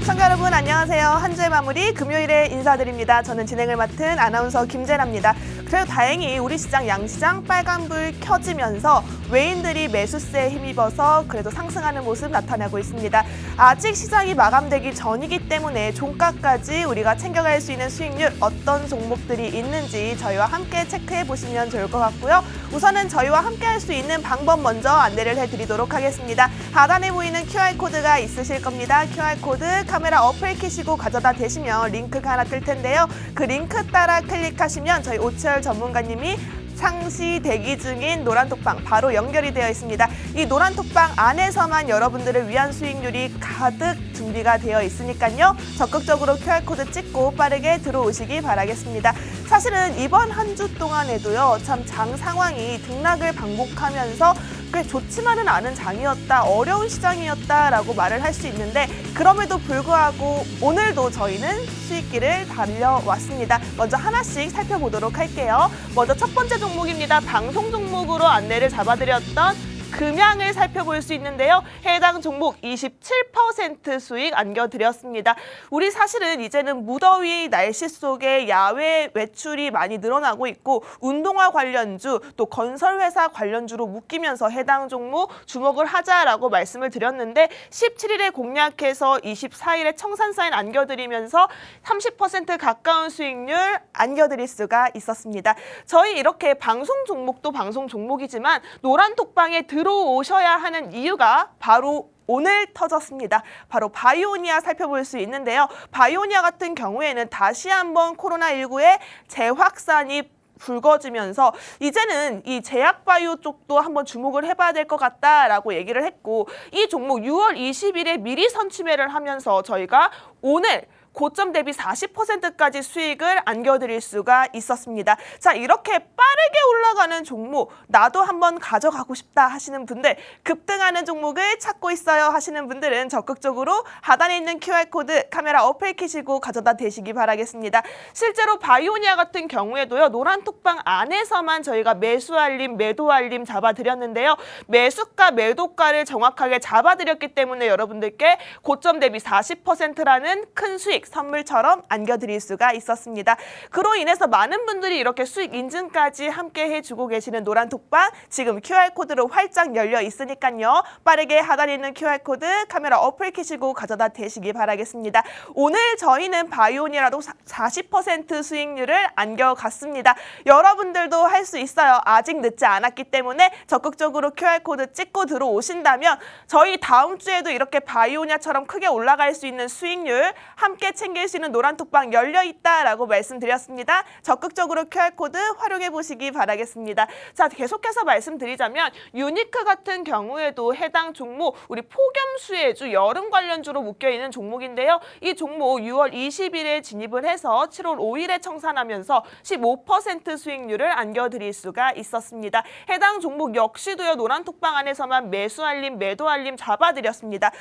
시청자 여러분 안녕하세요. 한 주의 마무리 금요일에 인사드립니다. 저는 진행을 맡은 아나운서 김재나입니다. 그래도 다행히 우리 시장 양시장 빨간불 켜지면서 외인들이 매수세에 힘입어서 그래도 상승하는 모습 나타나고 있습니다. 아직 시장이 마감되기 전이기 때문에 종가까지 우리가 챙겨갈 수 있는 수익률 어떤 종목들이 있는지 저희와 함께 체크해 보시면 좋을 것 같고요. 우선은 저희와 함께 할 수 있는 방법 먼저 안내를 해드리도록 하겠습니다. 하단에 보이는 QR코드가 있으실 겁니다. QR코드 카메라 어플 키시고 가져다 대시면 링크가 하나 뜰 텐데요. 그 링크 따라 클릭하시면 저희 오치열 전문가님이 상시 대기 중인 노란톡방 바로 연결이 되어 있습니다. 이 노란톡방 안에서만 여러분들을 위한 수익률이 가득 준비가 되어 있으니까요. 적극적으로 QR코드 찍고 빠르게 들어오시기 바라겠습니다. 사실은 이번 한 주 동안에도요. 참 장 상황이 등락을 반복하면서 꽤 좋지만은 않은 장이었다, 어려운 시장이었다라고 말을 할 수 있는데 그럼에도 불구하고 오늘도 저희는 수익길을 달려왔습니다. 먼저 하나씩 살펴보도록 할게요. 먼저 첫 번째 종목입니다. 방송 종목으로 안내를 잡아드렸던 금양을 살펴볼 수 있는데요. 해당 종목 27% 수익 안겨드렸습니다. 우리 사실은 이제는 무더위 날씨 속에 야외 외출이 많이 늘어나고 있고 운동화 관련주 또 건설회사 관련주로 묶이면서 해당 종목 주목을 하자라고 말씀을 드렸는데 17일에 공략해서 24일에 청산사인 안겨드리면서 30% 가까운 수익률 안겨드릴 수가 있었습니다. 저희 이렇게 방송 종목도 방송 종목이지만 노란톡방에 들어오셔야 하는 이유가 바로 오늘 터졌습니다. 바로 바이오니아 살펴볼 수 있는데요. 바이오니아 같은 경우에는 다시 한번 코로나19의 재확산이 불거지면서 이제는 이 제약바이오 쪽도 한번 주목을 해봐야 될 것 같다라고 얘기를 했고 이 종목 6월 20일에 미리 선취매를 하면서 저희가 오늘 고점 대비 40%까지 수익을 안겨드릴 수가 있었습니다. 자, 이렇게 빠르게 올라가는 종목 나도 한번 가져가고 싶다 하시는 분들, 급등하는 종목을 찾고 있어요 하시는 분들은 적극적으로 하단에 있는 QR코드 카메라 어플 키시고 가져다 대시기 바라겠습니다. 실제로 바이오니아 같은 경우에도요. 노란톡방 안에서만 저희가 매수 알림, 매도 알림 잡아드렸는데요. 매수가, 매도가를 정확하게 잡아드렸기 때문에 여러분들께 고점 대비 40%라는 큰 수익 선물처럼 안겨드릴 수가 있었습니다. 그로 인해서 많은 분들이 이렇게 수익 인증까지 함께 해주고 계시는 노란톡방 지금 QR코드로 활짝 열려 있으니까요. 빠르게 하단에 있는 QR코드 카메라 어플 키시고 가져다 대시기 바라겠습니다. 오늘 저희는 바이오니아라도 40% 수익률을 안겨갔습니다. 여러분들도 할 수 있어요. 아직 늦지 않았기 때문에 적극적으로 QR코드 찍고 들어오신다면 저희 다음 주에도 이렇게 바이오니아처럼 크게 올라갈 수 있는 수익률 함께 챙길 수 있는 노란톡방 열려있다라고 말씀드렸습니다. 적극적으로 QR코드 활용해 보시기 바라겠습니다. 자, 계속해서 말씀드리자면 유니크 같은 경우에도 해당 종목 우리 폭염수혜주 여름 관련주로 묶여있는 종목인데요. 이 종목 6월 20일에 진입을 해서 7월 5일에 청산하면서 15% 수익률을 안겨드릴 수가 있었습니다. 해당 종목 역시도요. 노란톡방 안에서만 매수 알림, 매도 알림 잡아드렸습니다.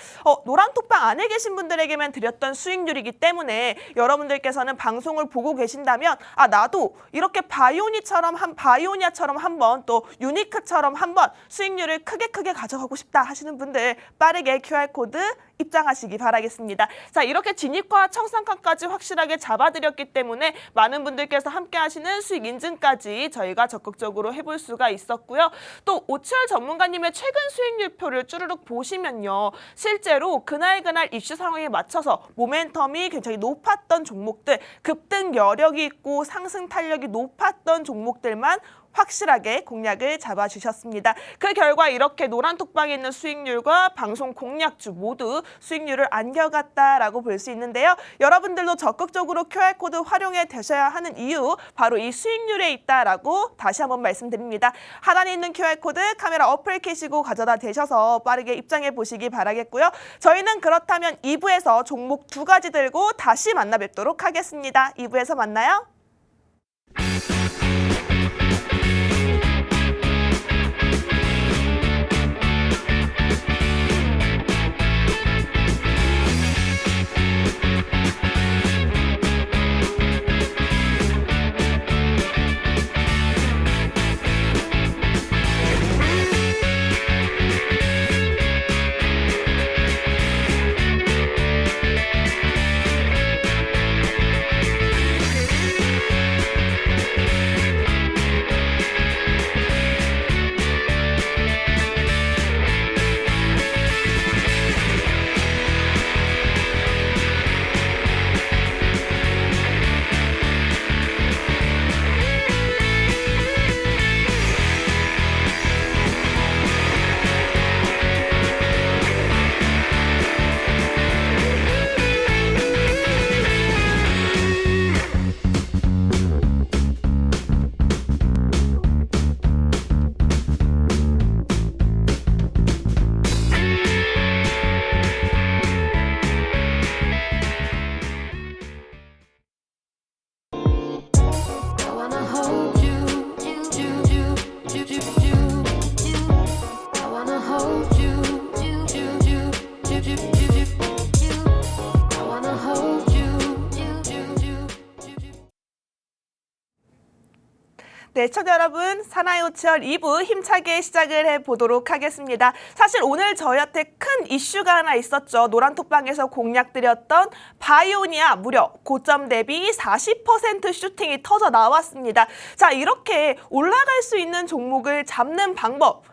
노란톡방 안에 계신 분들에게만 드렸던 수익률이기 때문에 여러분들께서는 방송을 보고 계신다면 나도 이렇게 바이오니아처럼 한번 또 유니크처럼 한번 수익률을 크게 가져가고 싶다 하시는 분들 빠르게 QR코드 입장하시기 바라겠습니다. 자, 이렇게 진입과 청산가까지 확실하게 잡아드렸기 때문에 많은 분들께서 함께 하시는 수익 인증까지 저희가 적극적으로 해볼 수가 있었고요. 또 오치열 전문가님의 최근 수익률표를 쭈르륵 보시면요. 실제로 그날 이슈 상황에 맞춰서 모멘텀이 굉장히 높았던 종목들, 급등 여력이 있고 상승 탄력이 높았던 종목들만 확실하게 공략을 잡아주셨습니다. 그 결과 이렇게 노란톡방에 있는 수익률과 방송 공략주 모두 수익률을 안겨갔다라고 볼 수 있는데요. 여러분들도 적극적으로 QR코드 활용해 되셔야 하는 이유 바로 이 수익률에 있다라고 다시 한번 말씀드립니다. 하단에 있는 QR코드 카메라 어플 키시고 가져다 대셔서 빠르게 입장해 보시기 바라겠고요. 저희는 그렇다면 2부에서 종목 2가지 들고 다시 만나 뵙도록 하겠습니다. 2부에서 만나요. 네, 시청자 여러분, 사나이 오치열 2부 힘차게 시작을 해보도록 하겠습니다. 사실 오늘 저희한테 큰 이슈가 하나 있었죠. 노란톡방에서 공략드렸던 바이오니아 무려 고점 대비 40% 슈팅이 터져 나왔습니다. 자, 이렇게 올라갈 수 있는 종목을 잡는 방법.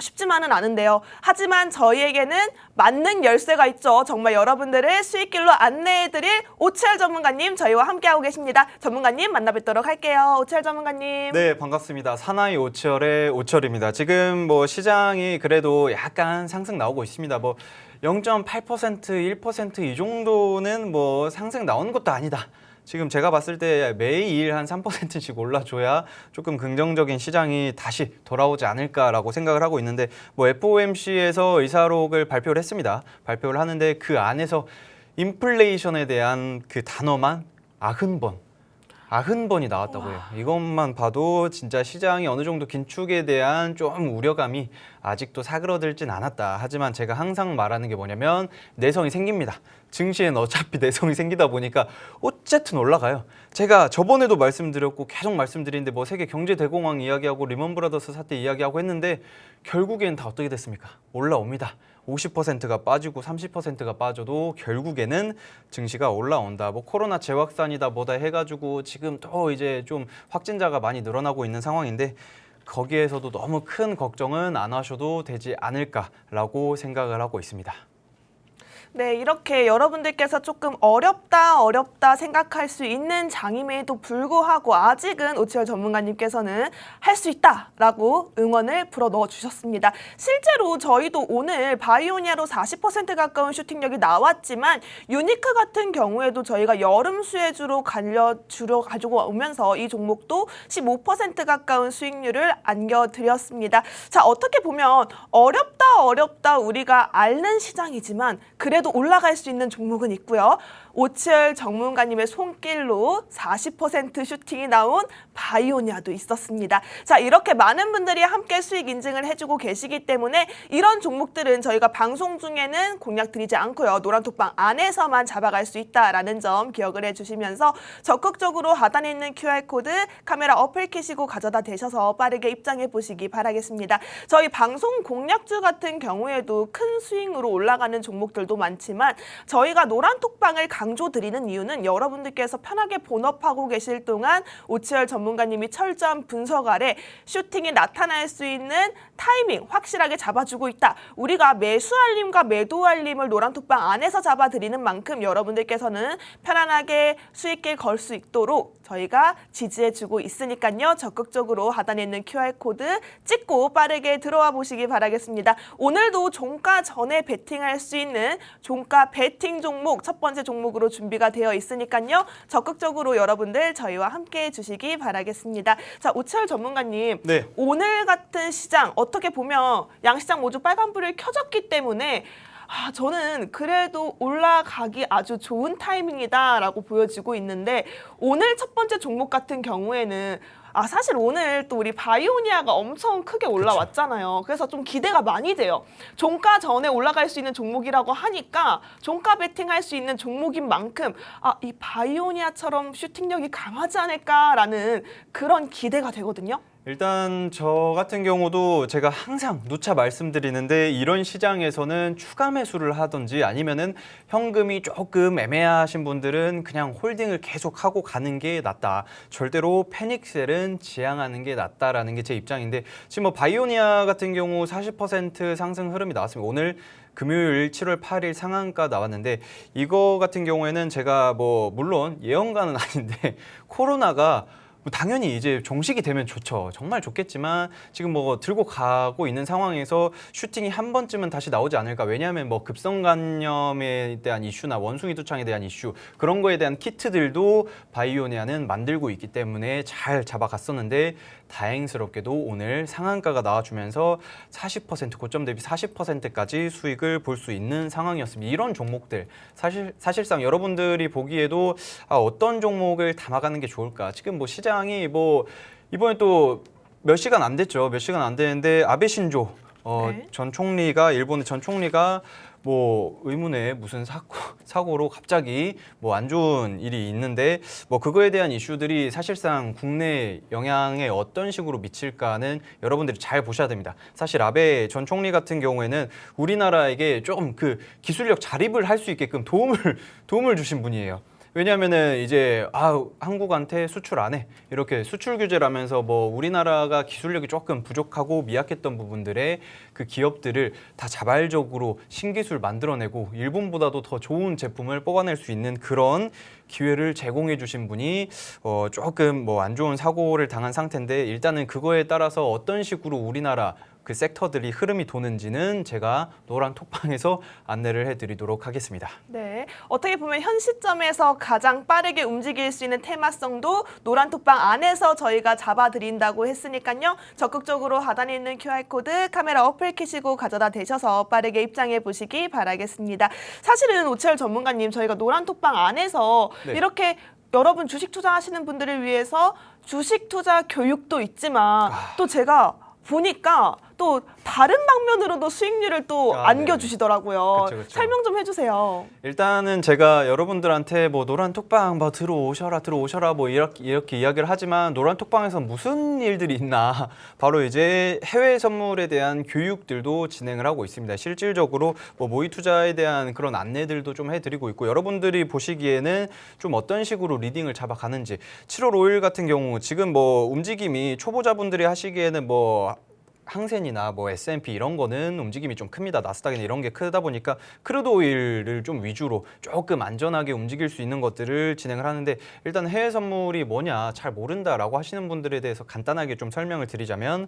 쉽지만은 않은데요. 하지만 저희에게는 만능 열쇠가 있죠. 정말 여러분들을 수익길로 안내해드릴 오치열 전문가님 저희와 함께하고 계십니다. 전문가님 만나 뵙도록 할게요. 오치열 전문가님. 네, 반갑습니다. 사나이 오치열의 오치열입니다. 지금 뭐 시장이 그래도 약간 상승 나오고 있습니다. 뭐 0.8%, 1% 이 정도는 뭐 상승 나오는 것도 아니다. 지금 제가 봤을 때 매일 한 3%씩 올라줘야 조금 긍정적인 시장이 다시 돌아오지 않을까라고 생각을 하고 있는데 뭐 FOMC에서 의사록을 발표를 했습니다. 발표를 하는데 그 안에서 인플레이션에 대한 그 단어만 90번이 나왔다고요. 이것만 봐도 진짜 시장이 어느 정도 긴축에 대한 좀 우려감이 아직도 사그러들진 않았다. 하지만 제가 항상 말하는 게 뭐냐면 내성이 생깁니다. 증시엔 어차피 내성이 생기다 보니까 어쨌든 올라가요. 제가 저번에도 말씀드렸고 계속 말씀드리는데 뭐 세계 경제 대공황 이야기하고 리먼 브라더스 사태 이야기하고 했는데 결국엔 다 어떻게 됐습니까? 올라옵니다. 50%가 빠지고 30%가 빠져도 결국에는 증시가 올라온다. 뭐 코로나 재확산이다 뭐다 해가지고 지금 또 이제 좀 확진자가 많이 늘어나고 있는 상황인데 거기에서도 너무 큰 걱정은 안 하셔도 되지 않을까라고 생각을 하고 있습니다. 네, 이렇게 여러분들께서 조금 어렵다 생각할 수 있는 장임에도 불구하고 아직은 오치열 전문가님께서는 할 수 있다라고 응원을 불어넣어 주셨습니다. 실제로 저희도 오늘 바이오니아로 40% 가까운 슈팅력이 나왔지만 유니크 같은 경우에도 저희가 여름 수혜주로 가지고 오면서 이 종목도 15% 가까운 수익률을 안겨드렸습니다. 자, 어떻게 보면 어렵다 우리가 앓는 시장이지만 그래도 올라갈 수 있는 종목은 있고요. 오치열 전문가님의 손길로 40% 슈팅이 나온 바이오니아도 있었습니다. 자, 이렇게 많은 분들이 함께 수익 인증을 해주고 계시기 때문에 이런 종목들은 저희가 방송 중에는 공략 드리지 않고요. 노란톡방 안에서만 잡아갈 수 있다라는 점 기억을 해주시면서 적극적으로 하단에 있는 QR코드 카메라 어플 켜시고 가져다 대셔서 빠르게 입장해 보시기 바라겠습니다. 저희 방송 공략주 같은 경우에도 큰 스윙으로 올라가는 종목들도 많지만 저희가 노란톡방을 강조드리는 이유는 여러분들께서 편하게 본업하고 계실 동안 오치열 전문가님이 철저한 분석 아래 슈팅이 나타날 수 있는 타이밍 확실하게 잡아주고 있다. 우리가 매수 알림과 매도 알림을 노란톡방 안에서 잡아드리는 만큼 여러분들께서는 편안하게 수익길 걸 수 있도록 저희가 지지해주고 있으니까요. 적극적으로 하단에 있는 QR코드 찍고 빠르게 들어와 보시기 바라겠습니다. 오늘도 종가 전에 베팅할 수 있는 종가 베팅 종목 첫 번째 종목으로 준비가 되어 있으니까요. 적극적으로 여러분들 저희와 함께 해주시기 바라겠습니다. 자, 오치열 전문가님. 네. 오늘 같은 시장 어떻게 보면 양시장 모두 빨간불을 켜졌기 때문에 저는 그래도 올라가기 아주 좋은 타이밍이다라고 보여지고 있는데 오늘 첫 번째 종목 같은 경우에는 사실 오늘 또 우리 바이오니아가 엄청 크게 올라왔잖아요. 그래서 좀 기대가 많이 돼요. 종가 전에 올라갈 수 있는 종목이라고 하니까 종가 베팅할 수 있는 종목인 만큼 이 바이오니아처럼 슈팅력이 강하지 않을까라는 그런 기대가 되거든요. 일단 저 같은 경우도 제가 항상 누차 말씀드리는데 이런 시장에서는 추가 매수를 하든지 아니면은 현금이 조금 애매하신 분들은 그냥 홀딩을 계속 하고 가는 게 낫다. 절대로 패닉셀은 지양하는 게 낫다라는 게 제 입장인데 지금 뭐 바이오니아 같은 경우 40% 상승 흐름이 나왔습니다. 오늘 금요일 7월 8일 상한가 나왔는데 이거 같은 경우에는 제가 뭐 물론 예언가는 아닌데 코로나가 당연히 이제 종식이 되면 좋죠. 정말 좋겠지만 지금 뭐 들고 가고 있는 상황에서 슈팅이 한 번쯤은 다시 나오지 않을까. 왜냐하면 뭐 급성 간염에 대한 이슈나 원숭이 두창에 대한 이슈 그런 거에 대한 키트들도 바이오니아는 만들고 있기 때문에 잘 잡아갔었는데 다행스럽게도 오늘 상한가가 나와주면서 40% 고점 대비 40%까지 수익을 볼 수 있는 상황이었습니다. 이런 종목들 사실상 여러분들이 보기에도 어떤 종목을 담아가는 게 좋을까? 지금 뭐 시장이 뭐 이번에 또 몇 시간 안 됐죠. 몇 시간 안 되는데 아베 신조 전 총리가 일본의 전 총리가 뭐 의문의 무슨 사고로 갑자기 뭐 안 좋은 일이 있는데 뭐 그거에 대한 이슈들이 사실상 국내 영향에 어떤 식으로 미칠까는 여러분들이 잘 보셔야 됩니다. 사실 아베 전 총리 같은 경우에는 우리나라에게 좀 그 기술력 자립을 할 수 있게끔 도움을 주신 분이에요. 왜냐하면은 이제 한국한테 수출 안 해. 이렇게 수출 규제를 하면서 뭐 우리나라가 기술력이 조금 부족하고 미약했던 부분들에 그 기업들을 다 자발적으로 신기술 만들어내고 일본보다도 더 좋은 제품을 뽑아낼 수 있는 그런 기회를 제공해 주신 분이 조금 뭐 안 좋은 사고를 당한 상태인데 일단은 그거에 따라서 어떤 식으로 우리나라 그 섹터들이 흐름이 도는지는 제가 노란 톡방에서 안내를 해드리도록 하겠습니다. 네, 어떻게 보면 현 시점에서 가장 빠르게 움직일 수 있는 테마성도 노란 톡방 안에서 저희가 잡아드린다고 했으니까요. 적극적으로 하단에 있는 QR코드 카메라 어플 켜시고 가져다 대셔서 빠르게 입장해 보시기 바라겠습니다. 사실은 오치열 전문가님, 저희가 노란 톡방 안에서 네. 이렇게 여러분 주식 투자하시는 분들을 위해서 주식 투자 교육도 있지만 또 제가 보니까 또 다른 방면으로도 수익률을 또 안겨주시더라고요. 그쵸, 그쵸. 설명 좀 해주세요. 일단은 제가 여러분들한테 뭐 노란 톡방 뭐 들어오셔라 뭐 이렇게 이야기를 하지만 노란 톡방에서 무슨 일들이 있나 바로 이제 해외 선물에 대한 교육들도 진행을 하고 있습니다. 실질적으로 뭐 모의 투자에 대한 그런 안내들도 좀 해드리고 있고 여러분들이 보시기에는 좀 어떤 식으로 리딩을 잡아가는지 7월 5일 같은 경우 지금 뭐 움직임이 초보자분들이 하시기에는 뭐 항센이나 뭐 S&P 이런 거는 움직임이 좀 큽니다. 나스닥이나 이런 게 크다 보니까 크루드 오일을 좀 위주로 조금 안전하게 움직일 수 있는 것들을 진행을 하는데 일단 해외 선물이 뭐냐 잘 모른다라고 하시는 분들에 대해서 간단하게 좀 설명을 드리자면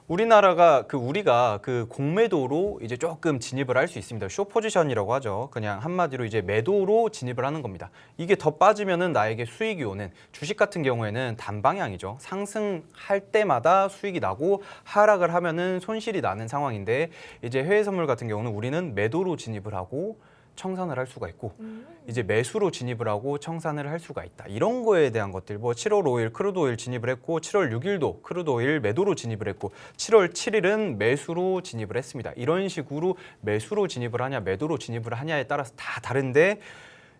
우리가 그 공매도로 이제 조금 진입을 할 수 있습니다. 숏 포지션이라고 하죠. 그냥 한마디로 이제 매도로 진입을 하는 겁니다. 이게 더 빠지면은 나에게 수익이 오는 주식 같은 경우에는 단방향이죠. 상승할 때마다 수익이 나고 하락을 하면은 손실이 나는 상황인데 이제 해외 선물 같은 경우는 우리는 매도로 진입을 하고 청산을 할 수가 있고 이제 매수로 진입을 하고 청산을 할 수가 있다. 이런 거에 대한 것들 뭐 7월 5일 크루드 오일 진입을 했고 7월 6일도 크루드 오일 매도로 진입을 했고 7월 7일은 매수로 진입을 했습니다. 이런 식으로 매수로 진입을 하냐 매도로 진입을 하냐에 따라서 다 다른데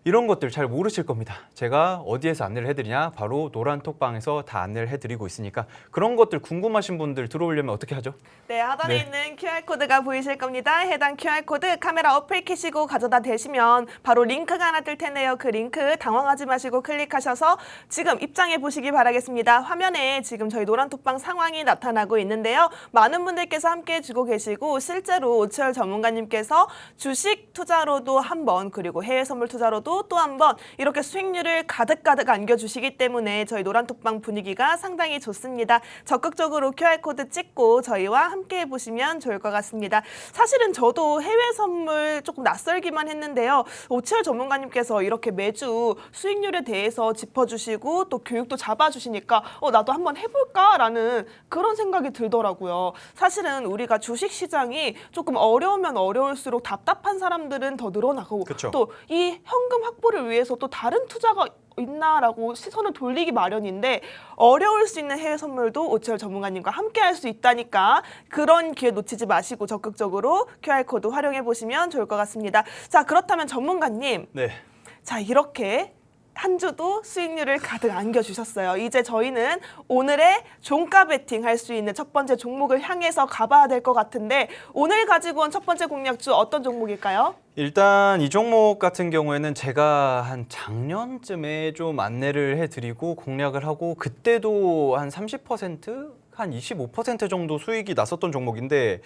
이런 것들 잘 모르실 겁니다. 제가 어디에서 안내를 해드리냐? 바로 노란 톡방에서 다 안내를 해드리고 있으니까 그런 것들 궁금하신 분들 들어오려면 어떻게 하죠? 네, 하단에 있는 QR코드가 보이실 겁니다. 해당 QR코드 카메라 어플 켜시고 가져다 대시면 바로 링크가 하나 뜰 텐데요. 그 링크 당황하지 마시고 클릭하셔서 지금 입장해 보시기 바라겠습니다. 화면에 지금 저희 노란 톡방 상황이 나타나고 있는데요. 많은 분들께서 함께 해주고 계시고 실제로 오치열 전문가님께서 주식 투자로도 한 번 그리고 해외 선물 투자로도 또 한 번 이렇게 수익률을 가득가득 안겨주시기 때문에 저희 노란톡방 분위기가 상당히 좋습니다. 적극적으로 QR코드 찍고 저희와 함께 해보시면 좋을 것 같습니다. 사실은 저도 해외 선물 조금 낯설기만 했는데요. 오치열 전문가님께서 이렇게 매주 수익률에 대해서 짚어주시고 또 교육도 잡아주시니까 나도 한번 해볼까라는 그런 생각이 들더라고요. 사실은 우리가 주식시장이 조금 어려우면 어려울수록 답답한 사람들은 더 늘어나고 그쵸. 또 이 현금 확보를 위해서 또 다른 투자가 있나라고 시선을 돌리기 마련인데 어려울 수 있는 해외 선물도 오치열 전문가님과 함께 할 수 있다니까 그런 기회 놓치지 마시고 적극적으로 QR코드 활용해 보시면 좋을 것 같습니다. 자, 그렇다면 전문가님, 네. 자 이렇게 한 주도 수익률을 가득 안겨주셨어요. 이제 저희는 오늘의 종가 베팅 할 수 있는 첫 번째 종목을 향해서 가봐야 될 것 같은데 오늘 가지고 온 첫 번째 공략주 어떤 종목일까요? 일단 이 종목 같은 경우에는 제가 한 작년쯤에 좀 안내를 해드리고 공략을 하고 그때도 한 30%, 한 25% 정도 수익이 났었던 종목인데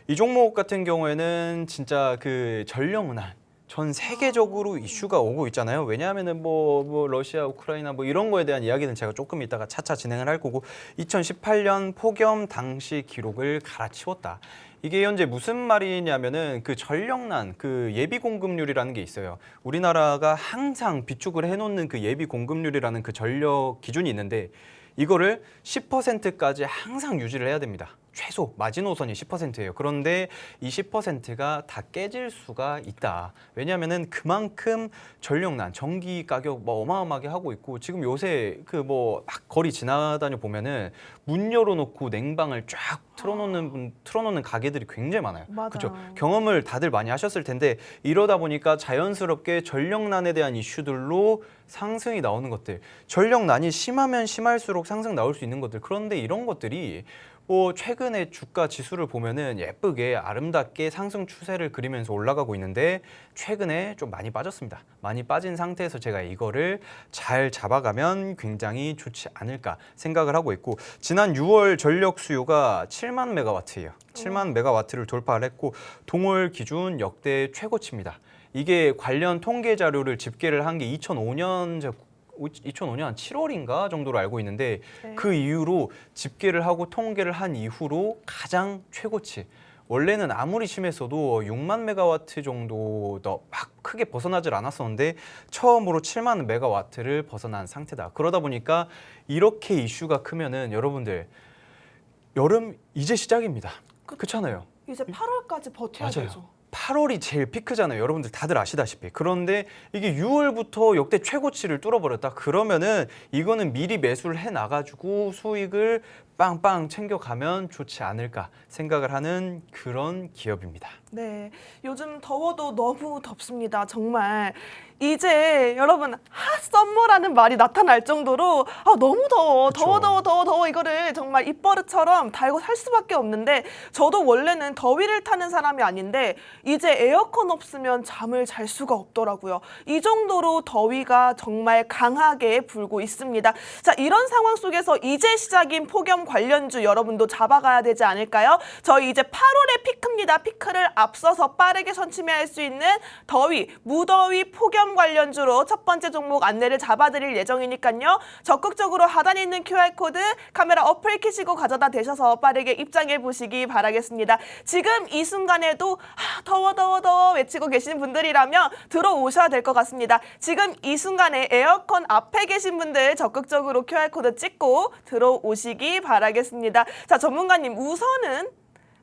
이 종목 같은 경우에는 진짜 그 전력운항 전 세계적으로 이슈가 오고 있잖아요. 왜냐하면은 뭐 러시아, 우크라이나 뭐 이런 거에 대한 이야기는 제가 조금 이따가 차차 진행을 할 거고 2018년 폭염 당시 기록을 갈아치웠다. 이게 현재 무슨 말이냐면은 그 전력난, 그 예비 공급률이라는 게 있어요. 우리나라가 항상 비축을 해놓는 그 예비 공급률이라는 그 전력 기준이 있는데 이거를 10%까지 항상 유지를 해야 됩니다. 최소 마지노선이 10%예요. 그런데 이 10%가 다 깨질 수가 있다. 왜냐하면은 그만큼 전력난, 전기 가격 뭐 어마어마하게 하고 있고 지금 요새 그 뭐 막 거리 지나다녀 보면은 문 열어놓고 냉방을 쫙 틀어놓는 가게들이 굉장히 많아요. 맞아요. 그렇죠. 경험을 다들 많이 하셨을 텐데 이러다 보니까 자연스럽게 전력난에 대한 이슈들로 상승이 나오는 것들, 전력난이 심하면 심할수록 상승 나올 수 있는 것들. 그런데 이런 것들이 뭐 최근에 주가 지수를 보면은 예쁘게 아름답게 상승 추세를 그리면서 올라가고 있는데 최근에 좀 많이 빠졌습니다. 많이 빠진 상태에서 제가 이거를 잘 잡아가면 굉장히 좋지 않을까 생각을 하고 있고 지난 6월 전력 수요가 7만 메가와트예요. 7만 메가와트를 돌파를 했고 동월 기준 역대 최고치입니다. 이게 관련 통계 자료를 집계를 한 게 2005년 7월인가 정도로 알고 있는데 네. 그 이후로 집계를 하고 통계를 한 이후로 가장 최고치. 원래는 아무리 심했어도 6만 메가와트 정도 더 막 크게 벗어나질 않았었는데 처음으로 7만 메가와트를 벗어난 상태다. 그러다 보니까 이렇게 이슈가 크면은 여러분들 여름 이제 시작입니다. 그렇잖아요. 이제 8월까지 버텨야 맞아요. 되죠. 8월이 제일 피크잖아요. 여러분들 다들 아시다시피. 그런데 이게 6월부터 역대 최고치를 뚫어버렸다. 그러면은 이거는 미리 매수를 해놔가지고 수익을 빵빵 챙겨가면 좋지 않을까 생각을 하는 그런 기업입니다. 네, 요즘 더워도 너무 덥습니다. 정말 이제 여러분 핫썸머라는 말이 나타날 정도로 너무 더워, 그쵸. 더워 이거를 정말 입버릇처럼 달고 살 수밖에 없는데 저도 원래는 더위를 타는 사람이 아닌데 이제 에어컨 없으면 잠을 잘 수가 없더라고요. 이 정도로 더위가 정말 강하게 불고 있습니다. 자, 이런 상황 속에서 이제 시작인 폭염 관련주 여러분도 잡아가야 되지 않을까요? 저희 이제 8월의 피크입니다. 피크를 앞서서 빠르게 선취매할 수 있는 더위, 무더위 폭염 관련주로 첫 번째 종목 안내를 잡아드릴 예정이니까요. 적극적으로 하단에 있는 QR코드 카메라 어플 켜시고 가져다 대셔서 빠르게 입장해 보시기 바라겠습니다. 지금 이 순간에도 더워 외치고 계시는 분들이라면 들어오셔야 될 것 같습니다. 지금 이 순간에 에어컨 앞에 계신 분들 적극적으로 QR코드 찍고 들어오시기 바라겠습니다. 자, 전문가님 우선은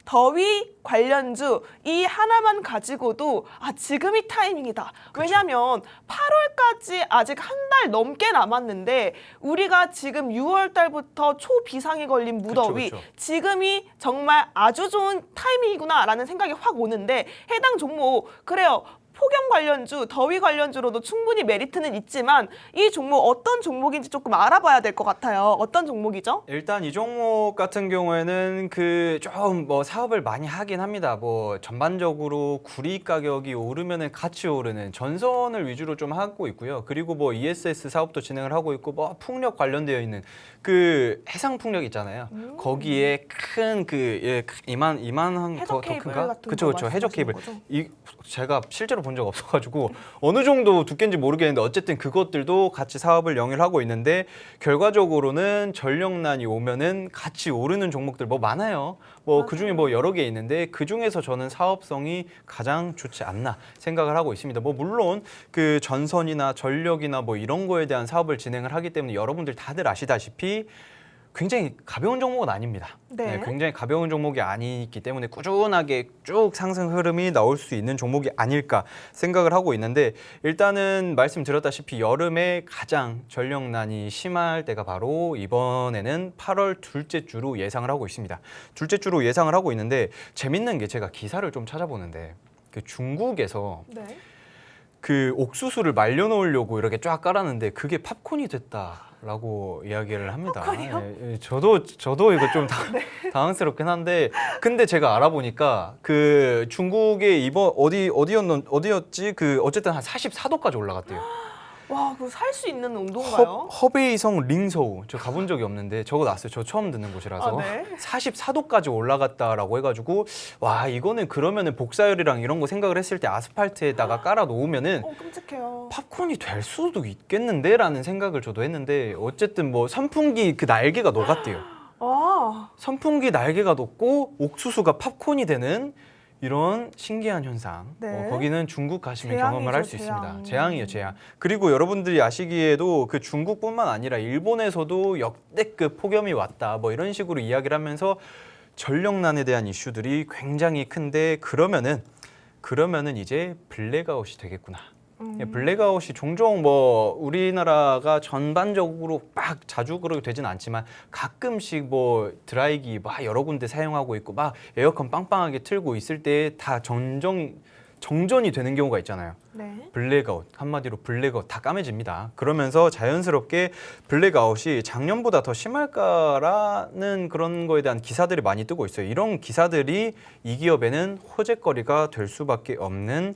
더위 관련주 이 하나만 가지고도 지금이 타이밍이다. 왜냐하면 8월까지 아직 한 달 넘게 남았는데 우리가 지금 6월 달부터 초비상에 걸린 무더위 그쵸. 지금이 정말 아주 좋은 타이밍이구나라는 생각이 확 오는데 해당 종목 그래요. 폭염 관련주, 더위 관련주로도 충분히 메리트는 있지만 이 종목 어떤 종목인지 조금 알아봐야 될 것 같아요. 어떤 종목이죠? 일단 이 종목 같은 경우에는 그 좀 뭐 사업을 많이 하긴 합니다. 뭐 전반적으로 구리 가격이 오르면은 같이 오르는 전선을 위주로 좀 하고 있고요. 그리고 뭐 ESS 사업도 진행을 하고 있고 뭐 풍력 관련되어 있는 그 해상 풍력 있잖아요. 거기에 큰 그 이만한 해저 더 케이블 큰가? 같은 그쵸. 거 해저 케이블. 말씀하시는 거죠? 이 제가 실제로 본 적 없어가지고 어느 정도 두께인지 모르겠는데 어쨌든 그것들도 같이 사업을 영위하고 있는데 결과적으로는 전력난이 오면은 같이 오르는 종목들 뭐 많아요. 뭐 그중에 뭐 여러 개 있는데 그중에서 저는 사업성이 가장 좋지 않나 생각을 하고 있습니다. 뭐 물론 그 전선이나 전력이나 뭐 이런 거에 대한 사업을 진행을 하기 때문에 여러분들 다들 아시다시피 굉장히 가벼운 종목은 아닙니다. 네. 굉장히 가벼운 종목이 아니기 때문에 꾸준하게 쭉 상승 흐름이 나올 수 있는 종목이 아닐까 생각을 하고 있는데 일단은 말씀드렸다시피 여름에 가장 전력난이 심할 때가 바로 이번에는 8월 둘째 주로 예상을 하고 있습니다. 둘째 주로 예상을 하고 있는데 재밌는 게 제가 기사를 좀 찾아보는데 그 중국에서 네. 그 옥수수를 말려놓으려고 이렇게 쫙 깔았는데 그게 팝콘이 됐다라고 이야기를 합니다. 팝콘이요? 예, 저도 이거 좀 당황스럽긴 한데 근데 제가 알아보니까 그 중국에 이번 어디였지 그 어쨌든 한 44도까지 올라갔대요. 와, 그거 살 수 있는 온도인가요? 허베이성 링서우 저 가본 적이 없는데 적어놨어요. 저 처음 듣는 곳이라서 네. 44도까지 올라갔다라고 해가지고 와 이거는 그러면은 복사열이랑 이런 거 생각을 했을 때 아스팔트에다가 깔아 놓으면은 끔찍해요. 팝콘이 될 수도 있겠는데라는 생각을 저도 했는데 어쨌든 뭐 선풍기 그 날개가 녹았대요. 선풍기 날개가 녹고 옥수수가 팝콘이 되는 이런 신기한 현상. 네. 거기는 중국 가시면 재앙이죠, 경험을 할 수 재앙. 있습니다. 재앙이에요, 재앙. 그리고 여러분들이 아시기에도 그 중국뿐만 아니라 일본에서도 역대급 폭염이 왔다. 뭐 이런 식으로 이야기를 하면서 전력난에 대한 이슈들이 굉장히 큰데 그러면은 이제 블랙아웃이 되겠구나. 블랙아웃이 종종 뭐 우리나라가 전반적으로 막 자주 그러게 되진 않지만 가끔씩 뭐 드라이기 막 여러 군데 사용하고 있고 막 에어컨 빵빵하게 틀고 있을 때 다 정전이 되는 경우가 있잖아요. 네. 블랙아웃, 한마디로 블랙아웃 다 까매집니다. 그러면서 자연스럽게 블랙아웃이 작년보다 더 심할까라는 그런 거에 대한 기사들이 많이 뜨고 있어요. 이런 기사들이 이 기업에는 호재거리가 될 수밖에 없는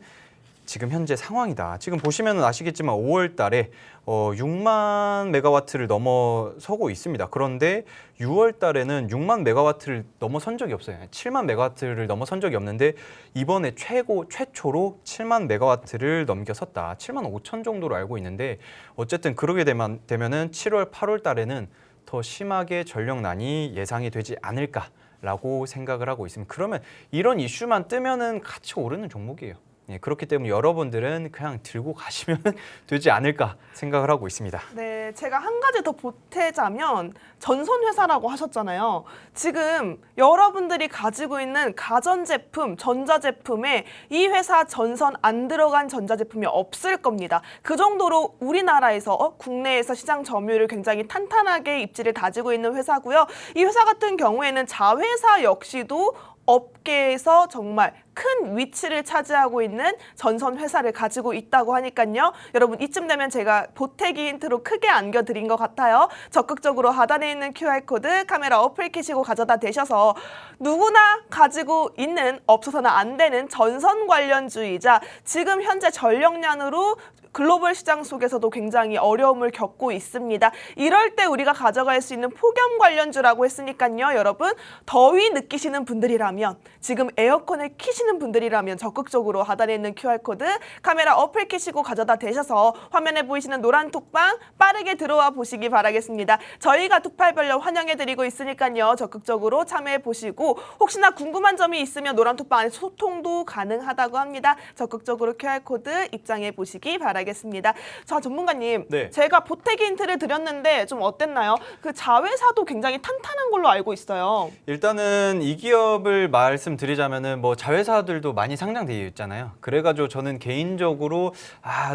지금 현재 상황이다. 지금 보시면 아시겠지만 5월 달에 6만 메가와트를 넘어서고 있습니다. 그런데 6월 달에는 6만 메가와트를 넘어선 적이 없어요. 7만 메가와트를 넘어선 적이 없는데 이번에 최초로 7만 메가와트를 넘겨섰다. 7만 5천 정도로 알고 있는데 어쨌든 그러게 되면은 7월, 8월 달에는 더 심하게 전력난이 예상이 되지 않을까라고 생각을 하고 있습니다. 그러면 이런 이슈만 뜨면은 같이 오르는 종목이에요. 예, 그렇기 때문에 여러분들은 그냥 들고 가시면 되지 않을까 생각을 하고 있습니다. 네, 제가 한 가지 더 보태자면 전선회사라고 하셨잖아요. 지금 여러분들이 가지고 있는 가전제품, 전자제품에 이 회사 전선 안 들어간 전자제품이 없을 겁니다. 그 정도로 우리나라에서 국내에서 시장 점유율을 굉장히 탄탄하게 입지를 다지고 있는 회사고요. 이 회사 같은 경우에는 자회사 역시도 업계에서 정말 큰 위치를 차지하고 있는 전선 회사를 가지고 있다고 하니까요. 여러분 이쯤 되면 제가 보태기 힌트로 크게 안겨드린 것 같아요. 적극적으로 하단에 있는 QR코드 카메라 어플 켜시고 가져다 대셔서 누구나 가지고 있는 없어서는 안 되는 전선 관련주의자 지금 현재 전력난으로 글로벌 시장 속에서도 굉장히 어려움을 겪고 있습니다. 이럴 때 우리가 가져갈 수 있는 폭염 관련주라고 했으니까요. 여러분 더위 느끼시는 분들이라면 지금 에어컨을 키시는 분들이라면 적극적으로 하단에 있는 QR코드 카메라 어플 켜시고 가져다 대셔서 화면에 보이시는 노란 톡방 빠르게 들어와 보시기 바라겠습니다. 저희가 톡팔별로 환영해드리고 있으니까요. 적극적으로 참여해보시고 혹시나 궁금한 점이 있으면 노란 톡방 안에 소통도 가능하다고 합니다. 적극적으로 QR코드 입장해보시기 바라겠습니다. 자, 전문가님. 네. 제가 보태기 힌트를 드렸는데 좀 어땠나요? 그 자회사도 굉장히 탄탄한 걸로 알고 있어요. 일단은 이 기업을 말씀드리자면은 뭐 자회사들도 많이 상장되어 있잖아요. 그래가지고 저는 개인적으로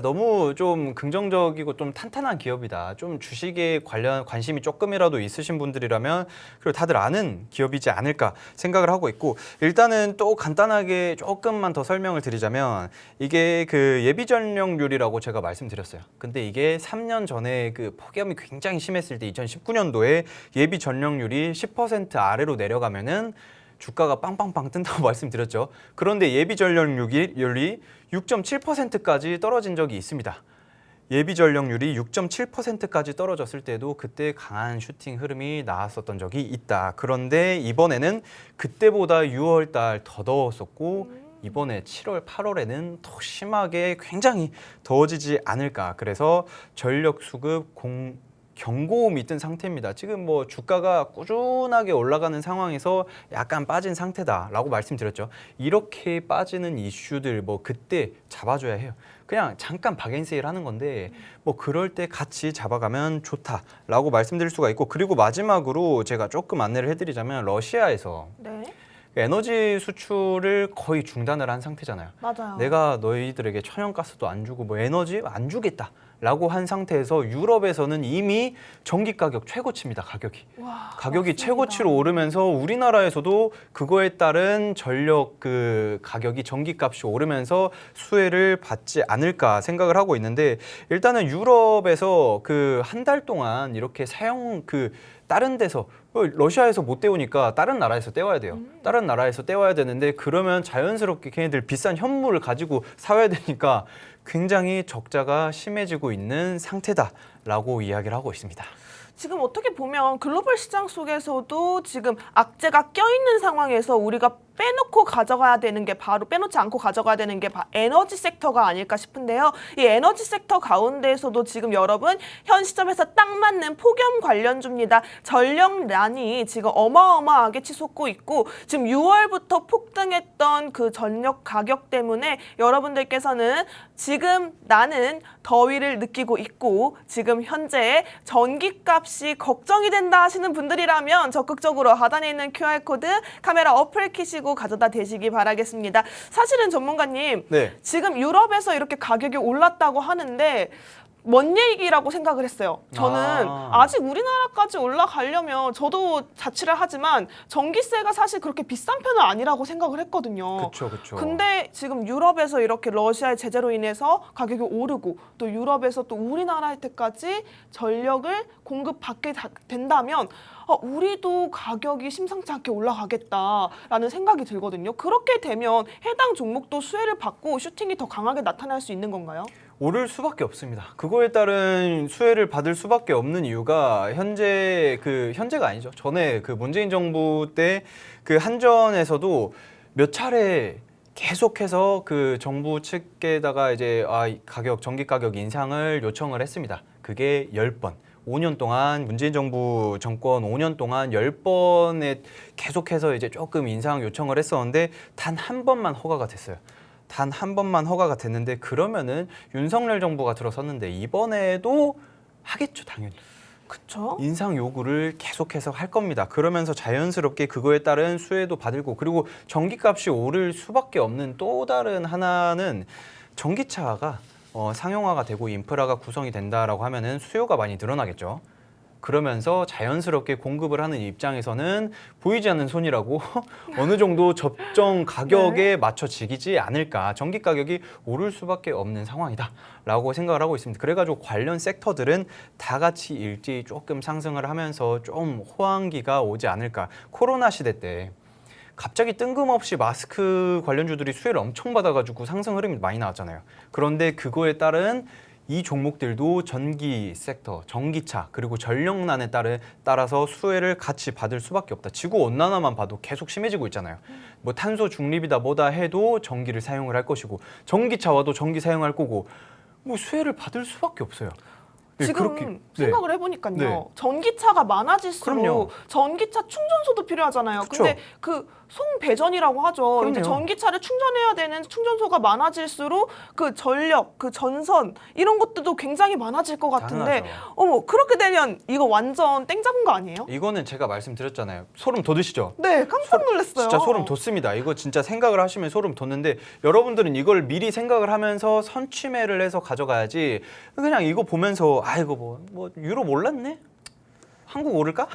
너무 좀 긍정적이고 좀 탄탄한 기업이다. 좀 주식에 관심이 조금이라도 있으신 분들이라면 그리고 다들 아는 기업이지 않을까 생각을 하고 있고 일단은 또 간단하게 조금만 더 설명을 드리자면 이게 그 예비 전력률이라고 제가 말씀드렸어요. 근데 이게 3년 전에 그 폭염이 굉장히 심했을 때 2019년도에 예비 전력률이 10% 아래로 내려가면은 주가가 빵빵빵 뜬다고 말씀드렸죠. 그런데 예비 전력률이 6.7%까지 떨어진 적이 있습니다. 예비 전력률이 6.7%까지 떨어졌을 때도 그때 강한 슈팅 흐름이 나왔었던 적이 있다. 그런데 이번에는 그때보다 6월 달 더 더웠었고 이번에 7월, 8월에는 더 심하게 굉장히 더워지지 않을까. 그래서 전력 수급 경고음이 뜬 상태입니다. 지금 뭐 주가가 꾸준하게 올라가는 상황에서 약간 빠진 상태다라고 말씀드렸죠. 이렇게 빠지는 이슈들 뭐 그때 잡아줘야 해요. 그냥 잠깐 박앤세일 하는 건데 뭐 그럴 때 같이 잡아가면 좋다라고 말씀드릴 수가 있고 그리고 마지막으로 제가 조금 안내를 해드리자면 러시아에서 네. 에너지 수출을 거의 중단을 한 상태잖아요. 맞아요. 내가 너희들에게 천연가스도 안 주고 뭐 에너지 안 주겠다라고 한 상태에서 유럽에서는 이미 전기 가격 최고치입니다. 가격이 맞습니다. 최고치로 오르면서 우리나라에서도 그거에 따른 전력 그 가격이 전기값이 오르면서 수혜를 받지 않을까 생각을 하고 있는데 일단은 유럽에서 그 한 달 동안 이렇게 다른 데서 러시아에서 못 때우니까 다른 나라에서 때워야 돼요. 다른 나라에서 때워야 되는데 그러면 자연스럽게 걔네들 비싼 현물을 가지고 사와야 되니까 굉장히 적자가 심해지고 있는 상태다라고 이야기를 하고 있습니다. 지금 어떻게 보면 글로벌 시장 속에서도 지금 악재가 껴있는 상황에서 우리가 빼놓고 가져가야 되는 게 바로 빼놓지 않고 가져가야 되는 게 에너지 섹터가 아닐까 싶은데요. 이 에너지 섹터 가운데에서도 지금 여러분 현 시점에서 딱 맞는 폭염 관련주입니다. 전력난이 지금 어마어마하게 치솟고 있고 지금 6월부터 폭등했던 그 전력 가격 때문에 여러분들께서는 지금 나는 더위를 느끼고 있고 지금 현재 전기값이 걱정이 된다 하시는 분들이라면 적극적으로 하단에 있는 QR코드 카메라 어플 키시고 가져다 대시기 바라겠습니다. 사실은 전문가님, 네. 지금 유럽에서 이렇게 가격이 올랐다고 하는데 먼 얘기라고 생각을 했어요. 저는 아직 우리나라까지 올라가려면 저도 자취를 하지만 전기세가 사실 그렇게 비싼 편은 아니라고 생각을 했거든요. 그렇죠, 그렇죠. 근데 지금 유럽에서 이렇게 러시아의 제재로 인해서 가격이 오르고 또 유럽에서 또 우리나라한테까지 전력을 공급받게 된다면 우리도 가격이 심상치 않게 올라가겠다라는 생각이 들거든요. 그렇게 되면 해당 종목도 수혜를 받고 슈팅이 더 강하게 나타날 수 있는 건가요? 오를 수밖에 없습니다. 그거에 따른 수혜를 받을 수밖에 없는 이유가 현재가 아니죠. 전에 그 문재인 정부 때 그 한전에서도 몇 차례 계속해서 그 정부 측에다가 이제 전기 가격 인상을 요청을 했습니다. 그게 10번. 5년 동안 문재인 정부 정권 5년 동안 10번에 계속해서 이제 조금 인상 요청을 했었는데 단 한 번만 허가가 됐어요. 단 한 번만 허가가 됐는데 그러면은 윤석열 정부가 들어섰는데 이번에도 하겠죠, 당연히. 그렇죠. 인상 요구를 계속해서 할 겁니다. 그러면서 자연스럽게 그거에 따른 수혜도 받고 그리고 전기값이 오를 수밖에 없는 또 다른 하나는 전기차가 상용화가 되고 인프라가 구성이 된다라고 하면은 수요가 많이 늘어나겠죠. 그러면서 자연스럽게 공급을 하는 입장에서는 보이지 않는 손이라고 어느 정도 적정 가격에 맞춰지지 않을까. 전기 가격이 오를 수밖에 없는 상황이다라고 생각을 하고 있습니다. 그래가지고 관련 섹터들은 다 같이 일제히 조금 상승을 하면서 좀 호황기가 오지 않을까. 코로나 시대 때 갑자기 뜬금없이 마스크 관련주들이 수혜를 엄청 받아가지고 상승 흐름이 많이 나왔잖아요. 그런데 그거에 따른 이 종목들도 전기 섹터, 전기차 그리고 전력난에 따라서 수혜를 같이 받을 수밖에 없다. 지구 온난화만 봐도 계속 심해지고 있잖아요. 뭐 탄소 중립이다 뭐다 해도 전기를 사용을 할 것이고 전기차와도 전기 사용할 거고 뭐 수혜를 받을 수밖에 없어요. 지금 생각을 해보니까요. 네. 전기차가 많아질수록 그럼요. 전기차 충전소도 필요하잖아요. 그쵸. 근데 그 송배전이라고 하죠. 그럼요. 이제 전기차를 충전해야 되는 충전소가 많아질수록 그 전력, 그 전선 이런 것들도 굉장히 많아질 것 같은데 당연하죠. 어머 그렇게 되면 이거 완전 땡 잡은 거 아니에요? 이거는 제가 말씀드렸잖아요. 소름 돋으시죠? 네, 깜짝 놀랐어요. 진짜 소름 돋습니다. 이거 진짜 생각을 하시면 소름 돋는데 여러분들은 이걸 미리 생각을 하면서 선취매를 해서 가져가야지 그냥 이거 보면서 이거 뭐 유럽 올랐네? 한국 오를까?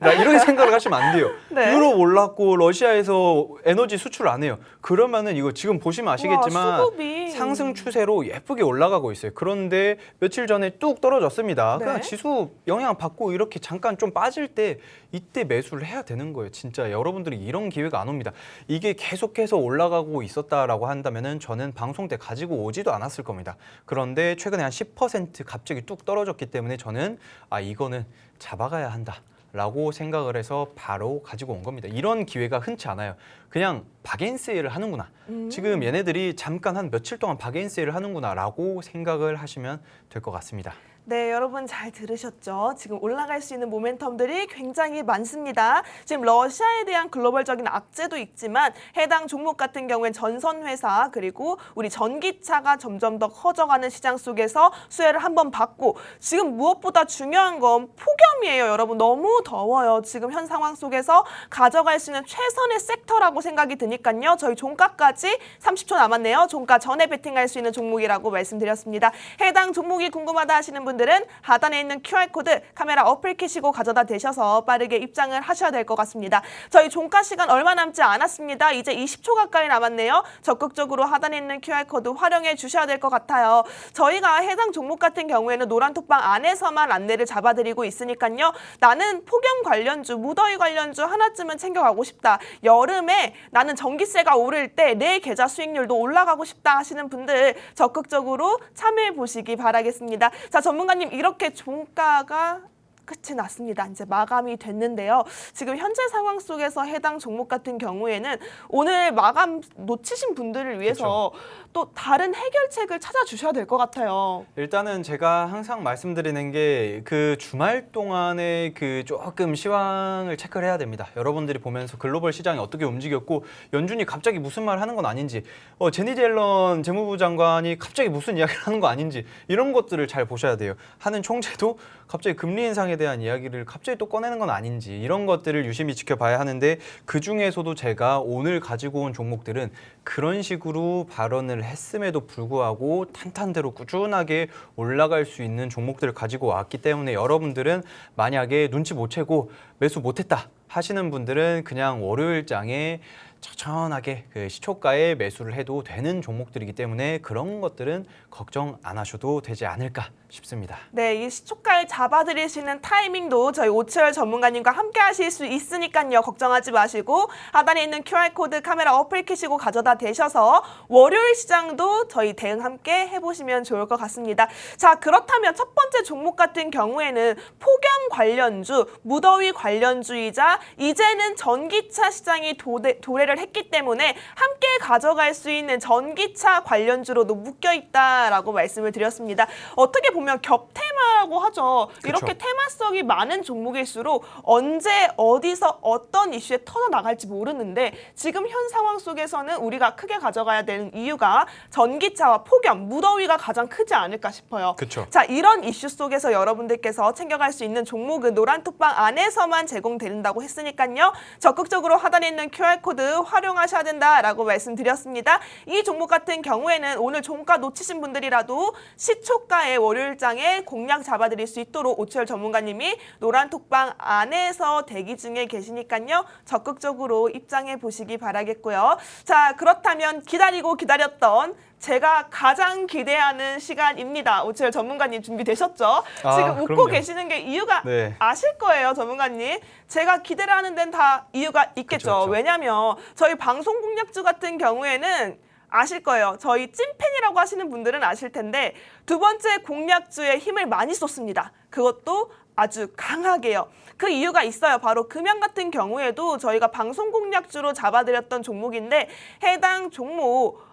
이렇게 생각을 하시면 안 돼요. 네. 유럽 올랐고 러시아에서 에너지 수출 안 해요. 그러면은 이거 지금 보시면 아시겠지만 와, 수급이. 상승 추세로 예쁘게 올라가고 있어요. 그런데 며칠 전에 뚝 떨어졌습니다. 네. 그냥 지수 영향 받고 이렇게 잠깐 좀 빠질 때 이때 매수를 해야 되는 거예요. 진짜 여러분들이 이런 기회가 안 옵니다. 이게 계속해서 올라가고 있었다라고 한다면은 저는 방송 때 가지고 오지도 않았을 겁니다. 그런데 최근에 한 10% 갑자기 뚝 떨어졌기 때문에 저는 이거는 잡아가야 한다라고 생각을 해서 바로 가지고 온 겁니다. 이런 기회가 흔치 않아요. 그냥 박앤세일을 하는구나. 지금 얘네들이 잠깐 한 며칠 동안 박앤세일을 하는구나라고 생각을 하시면 될 것 같습니다. 네, 여러분 잘 들으셨죠? 지금 올라갈 수 있는 모멘텀들이 굉장히 많습니다. 지금 러시아에 대한 글로벌적인 악재도 있지만 해당 종목 같은 경우엔 전선회사 그리고 우리 전기차가 점점 더 커져가는 시장 속에서 수혜를 한번 받고 지금 무엇보다 중요한 건 폭염이에요, 여러분. 너무 더워요. 지금 현 상황 속에서 가져갈 수 있는 최선의 섹터라고 생각이 드니까요. 저희 종가까지 30초 남았네요. 종가 전에 베팅할 수 있는 종목이라고 말씀드렸습니다. 해당 종목이 궁금하다 하시는 분들은 하단에 있는 QR코드 카메라 어플 키시고 가져다 대셔서 빠르게 입장을 하셔야 될 것 같습니다. 저희 종가 시간 얼마 남지 않았습니다. 이제 20초 가까이 남았네요. 적극적으로 하단에 있는 QR코드 활용해 주셔야 될 것 같아요. 저희가 해당 종목 같은 경우에는 노란톡방 안에서만 안내를 잡아드리고 있으니까요. 나는 폭염 관련주, 무더위 관련주 하나쯤은 챙겨가고 싶다. 여름에 나는 전기세가 오를 때 내 계좌 수익률도 올라가고 싶다 하시는 분들 적극적으로 참여해 보시기 바라겠습니다. 자, 전문가님 이렇게 종가가 끝이 났습니다. 이제 마감이 됐는데요. 지금 현재 상황 속에서 해당 종목 같은 경우에는 오늘 마감 놓치신 분들을 위해서 또 다른 해결책을 찾아주셔야 될 것 같아요. 일단은 제가 항상 말씀드리는 게 그 주말 동안에 그 조금 시황을 체크를 해야 됩니다. 여러분들이 보면서 글로벌 시장이 어떻게 움직였고 연준이 갑자기 무슨 말 하는 건 아닌지, 제니트 옐런 재무부 장관이 갑자기 무슨 이야기를 하는 거 아닌지 이런 것들을 잘 보셔야 돼요. 하는 총재도 갑자기 금리 인상에 대한 이야기를 갑자기 또 꺼내는 건 아닌지 이런 것들을 유심히 지켜봐야 하는데 그 중에서도 제가 오늘 가지고 온 종목들은 그런 식으로 발언을 했음에도 불구하고 탄탄대로 꾸준하게 올라갈 수 있는 종목들을 가지고 왔기 때문에 여러분들은 만약에 눈치 못 채고 매수 못했다 하시는 분들은 그냥 월요일장에 천천하게 그 시초가에 매수를 해도 되는 종목들이기 때문에 그런 것들은 걱정 안 하셔도 되지 않을까 싶습니다. 네, 이 시초가를 잡아드릴 수 있는 타이밍도 저희 오치열 전문가님과 함께 하실 수 있으니까요. 걱정하지 마시고 하단에 있는 QR코드 카메라 어플 켜시고 가져다 대셔서 월요일 시장도 저희 대응 함께 해보시면 좋을 것 같습니다. 자, 그렇다면 첫 번째 종목 같은 경우에는 폭염 관련주, 무더위 관련주이자 이제는 전기차 시장이 도래를 했기 때문에 함께 가져갈 수 있는 전기차 관련주로도 묶여있다라고 말씀을 드렸습니다. 어떻게 보면 겹테마라고 하죠. 그쵸. 이렇게 테마성이 많은 종목일수록 언제 어디서 어떤 이슈에 터져나갈지 모르는데 지금 현 상황 속에서는 우리가 크게 가져가야 되는 이유가 전기차와 폭염, 무더위가 가장 크지 않을까 싶어요. 그쵸. 자, 이런 이슈 속에서 여러분들께서 챙겨갈 수 있는 종목은 노란톡방 안에서만 제공된다고 했으니까요. 적극적으로 하단에 있는 QR코드 활용하셔야 된다라고 말씀드렸습니다. 이 종목 같은 경우에는 오늘 종가 놓치신 분들이라도 시초가의 월요일장에 공략 잡아드릴 수 있도록 오치열 전문가님이 노란톡방 안에서 대기 중에 계시니까요. 적극적으로 입장해 보시기 바라겠고요. 자, 그렇다면 기다리고 기다렸던 제가 가장 기대하는 시간입니다. 오치열 전문가님 준비되셨죠? 지금 웃고 그럼요. 계시는 게 이유가 네. 아실 거예요, 전문가님. 제가 기대를 하는 데는 다 이유가 있겠죠. 그쵸. 왜냐하면 저희 방송 공략주 같은 경우에는 아실 거예요. 저희 찐팬이라고 하시는 분들은 아실 텐데 두 번째 공략주에 힘을 많이 쏟습니다. 그것도 아주 강하게요. 그 이유가 있어요. 바로 금양 같은 경우에도 저희가 방송 공략주로 잡아드렸던 종목인데 해당 종목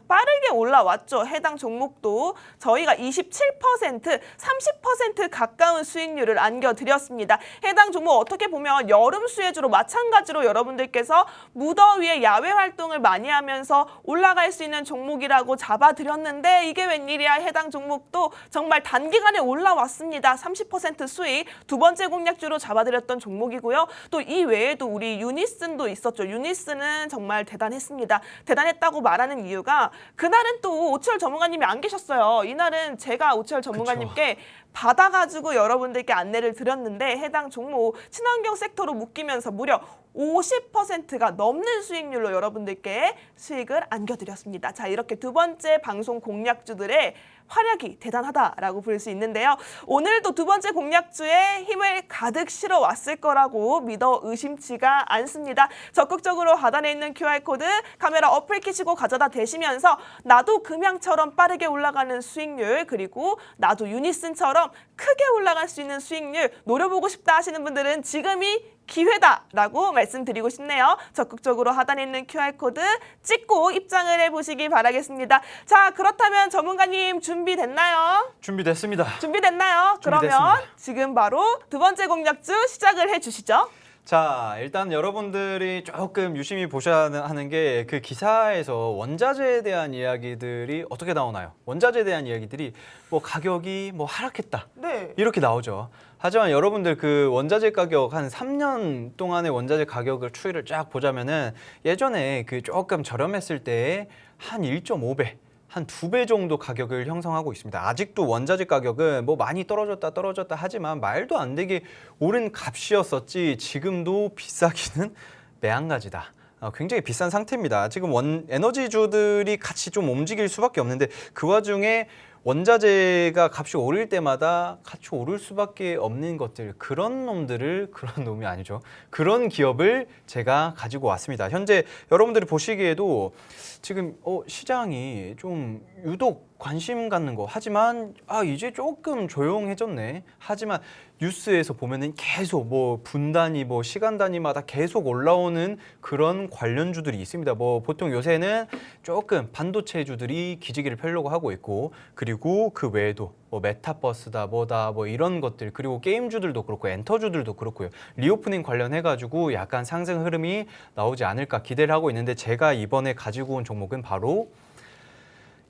빠르게 올라왔죠. 해당 종목도 저희가 27%, 30% 가까운 수익률을 안겨드렸습니다. 해당 종목 어떻게 보면 여름 수혜주로 마찬가지로 여러분들께서 무더위에 야외 활동을 많이 하면서 올라갈 수 있는 종목이라고 잡아드렸는데 이게 웬일이야. 해당 종목도 정말 단기간에 올라왔습니다. 30% 수익, 두 번째 공략주로 잡아드렸던 종목이고요. 또 이 외에도 우리 유니슨도 있었죠. 유니슨은 정말 대단했습니다. 대단했다고 말하는 이유가 그날은 또 오치열 전문가님이 안 계셨어요. 이날은 제가 오치열 전문가님께 받아가지고 여러분들께 안내를 드렸는데 해당 종목 친환경 섹터로 묶이면서 무려 50%가 넘는 수익률로 여러분들께 수익을 안겨드렸습니다. 자, 이렇게 두 번째 방송 공략주들의 활약이 대단하다라고 볼 수 있는데요. 오늘도 두 번째 공략주에 힘을 가득 실어 왔을 거라고 믿어 의심치가 않습니다. 적극적으로 하단에 있는 QR코드 카메라 어플 켜시고 가져다 대시면서 나도 금양처럼 빠르게 올라가는 수익률 그리고 나도 유니슨처럼 크게 올라갈 수 있는 수익률 노려보고 싶다 하시는 분들은 지금이 기회다라고 말씀드리고 싶네요. 적극적으로 하단에 있는 QR코드 찍고 입장을 해보시기 바라겠습니다. 자, 그렇다면 전문가님 준비됐나요? 준비됐습니다. 준비됐나요? 그러면 준비됐습니다. 지금 바로 두 번째 공략주 시작을 해주시죠. 자, 일단 여러분들이 조금 유심히 보셔야 하는 게 그 기사에서 원자재에 대한 이야기들이 어떻게 나오나요? 원자재에 대한 이야기들이 뭐 가격이 뭐 하락했다. 네. 이렇게 나오죠. 하지만 여러분들 그 원자재 가격 한 3년 동안의 원자재 가격을 추이를 쫙 보자면은 예전에 그 조금 저렴했을 때 한 1.5배 한 2배 정도 가격을 형성하고 있습니다. 아직도 원자재 가격은 뭐 많이 떨어졌다 하지만 말도 안 되게 오른 값이었었지 지금도 비싸기는 매한가지다. 굉장히 비싼 상태입니다. 지금 에너지주들이 같이 좀 움직일 수밖에 없는데 그 와중에 원자재가 값이 오를 때마다 같이 오를 수밖에 없는 것들 그런 놈이 아니죠. 그런 기업을 제가 가지고 왔습니다. 현재 여러분들이 보시기에도 지금 시장이 좀 유독 관심 갖는 거. 하지만 이제 조금 조용해졌네. 하지만 뉴스에서 보면은 계속 뭐 분 단위, 뭐 시간 단위마다 계속 올라오는 그런 관련주들이 있습니다. 뭐 보통 요새는 조금 반도체주들이 기지개를 펴려고 하고 있고, 그리고 그 외에도 뭐 메타버스다 뭐다 뭐 이런 것들, 그리고 게임주들도 그렇고 엔터주들도 그렇고요. 리오프닝 관련해가지고 약간 상승 흐름이 나오지 않을까 기대를 하고 있는데, 제가 이번에 가지고 온 종목은 바로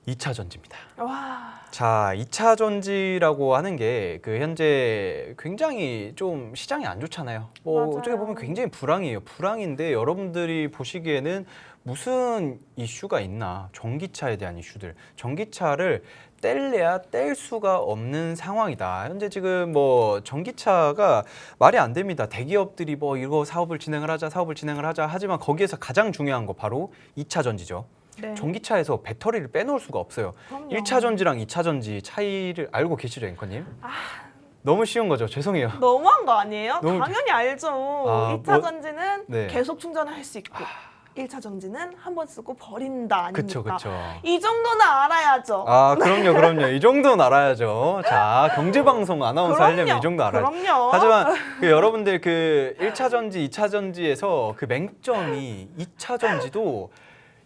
2차 전지입니다. 와. 자, 2차 전지라고 하는 게 그 현재 굉장히 좀 시장이 안 좋잖아요. 뭐 맞아요. 어떻게 보면 굉장히 불황이에요. 불황인데 여러분들이 보시기에는 무슨 이슈가 있나? 전기차에 대한 이슈들. 전기차를 뗄래야 뗄 수가 없는 상황이다. 현재 지금 뭐 전기차가 말이 안 됩니다. 대기업들이 뭐 이거 사업을 진행을 하자 하지만 거기에서 가장 중요한 거 바로 2차 전지죠. 네. 전기차에서 배터리를 빼놓을 수가 없어요. 그럼요. 1차 전지랑 2차 전지 차이를 알고 계시죠, 앵커님? 너무 쉬운 거죠. 죄송해요. 너무한 거 아니에요? 너무- 당연히 알죠. 2차 뭐- 전지는 네. 계속 충전을 할 수 있고 1차 전지는 한 번 쓰고 버린다 아닙니까? 그쵸, 그쵸. 이 정도는 알아야죠. 그럼요. 이 정도는 알아야죠. 자, 경제방송 아나운서 하려면 이 정도 알아야죠. 그럼요. 하지만 그 여러분들 그 1차 전지, 2차 전지에서 그 맹점이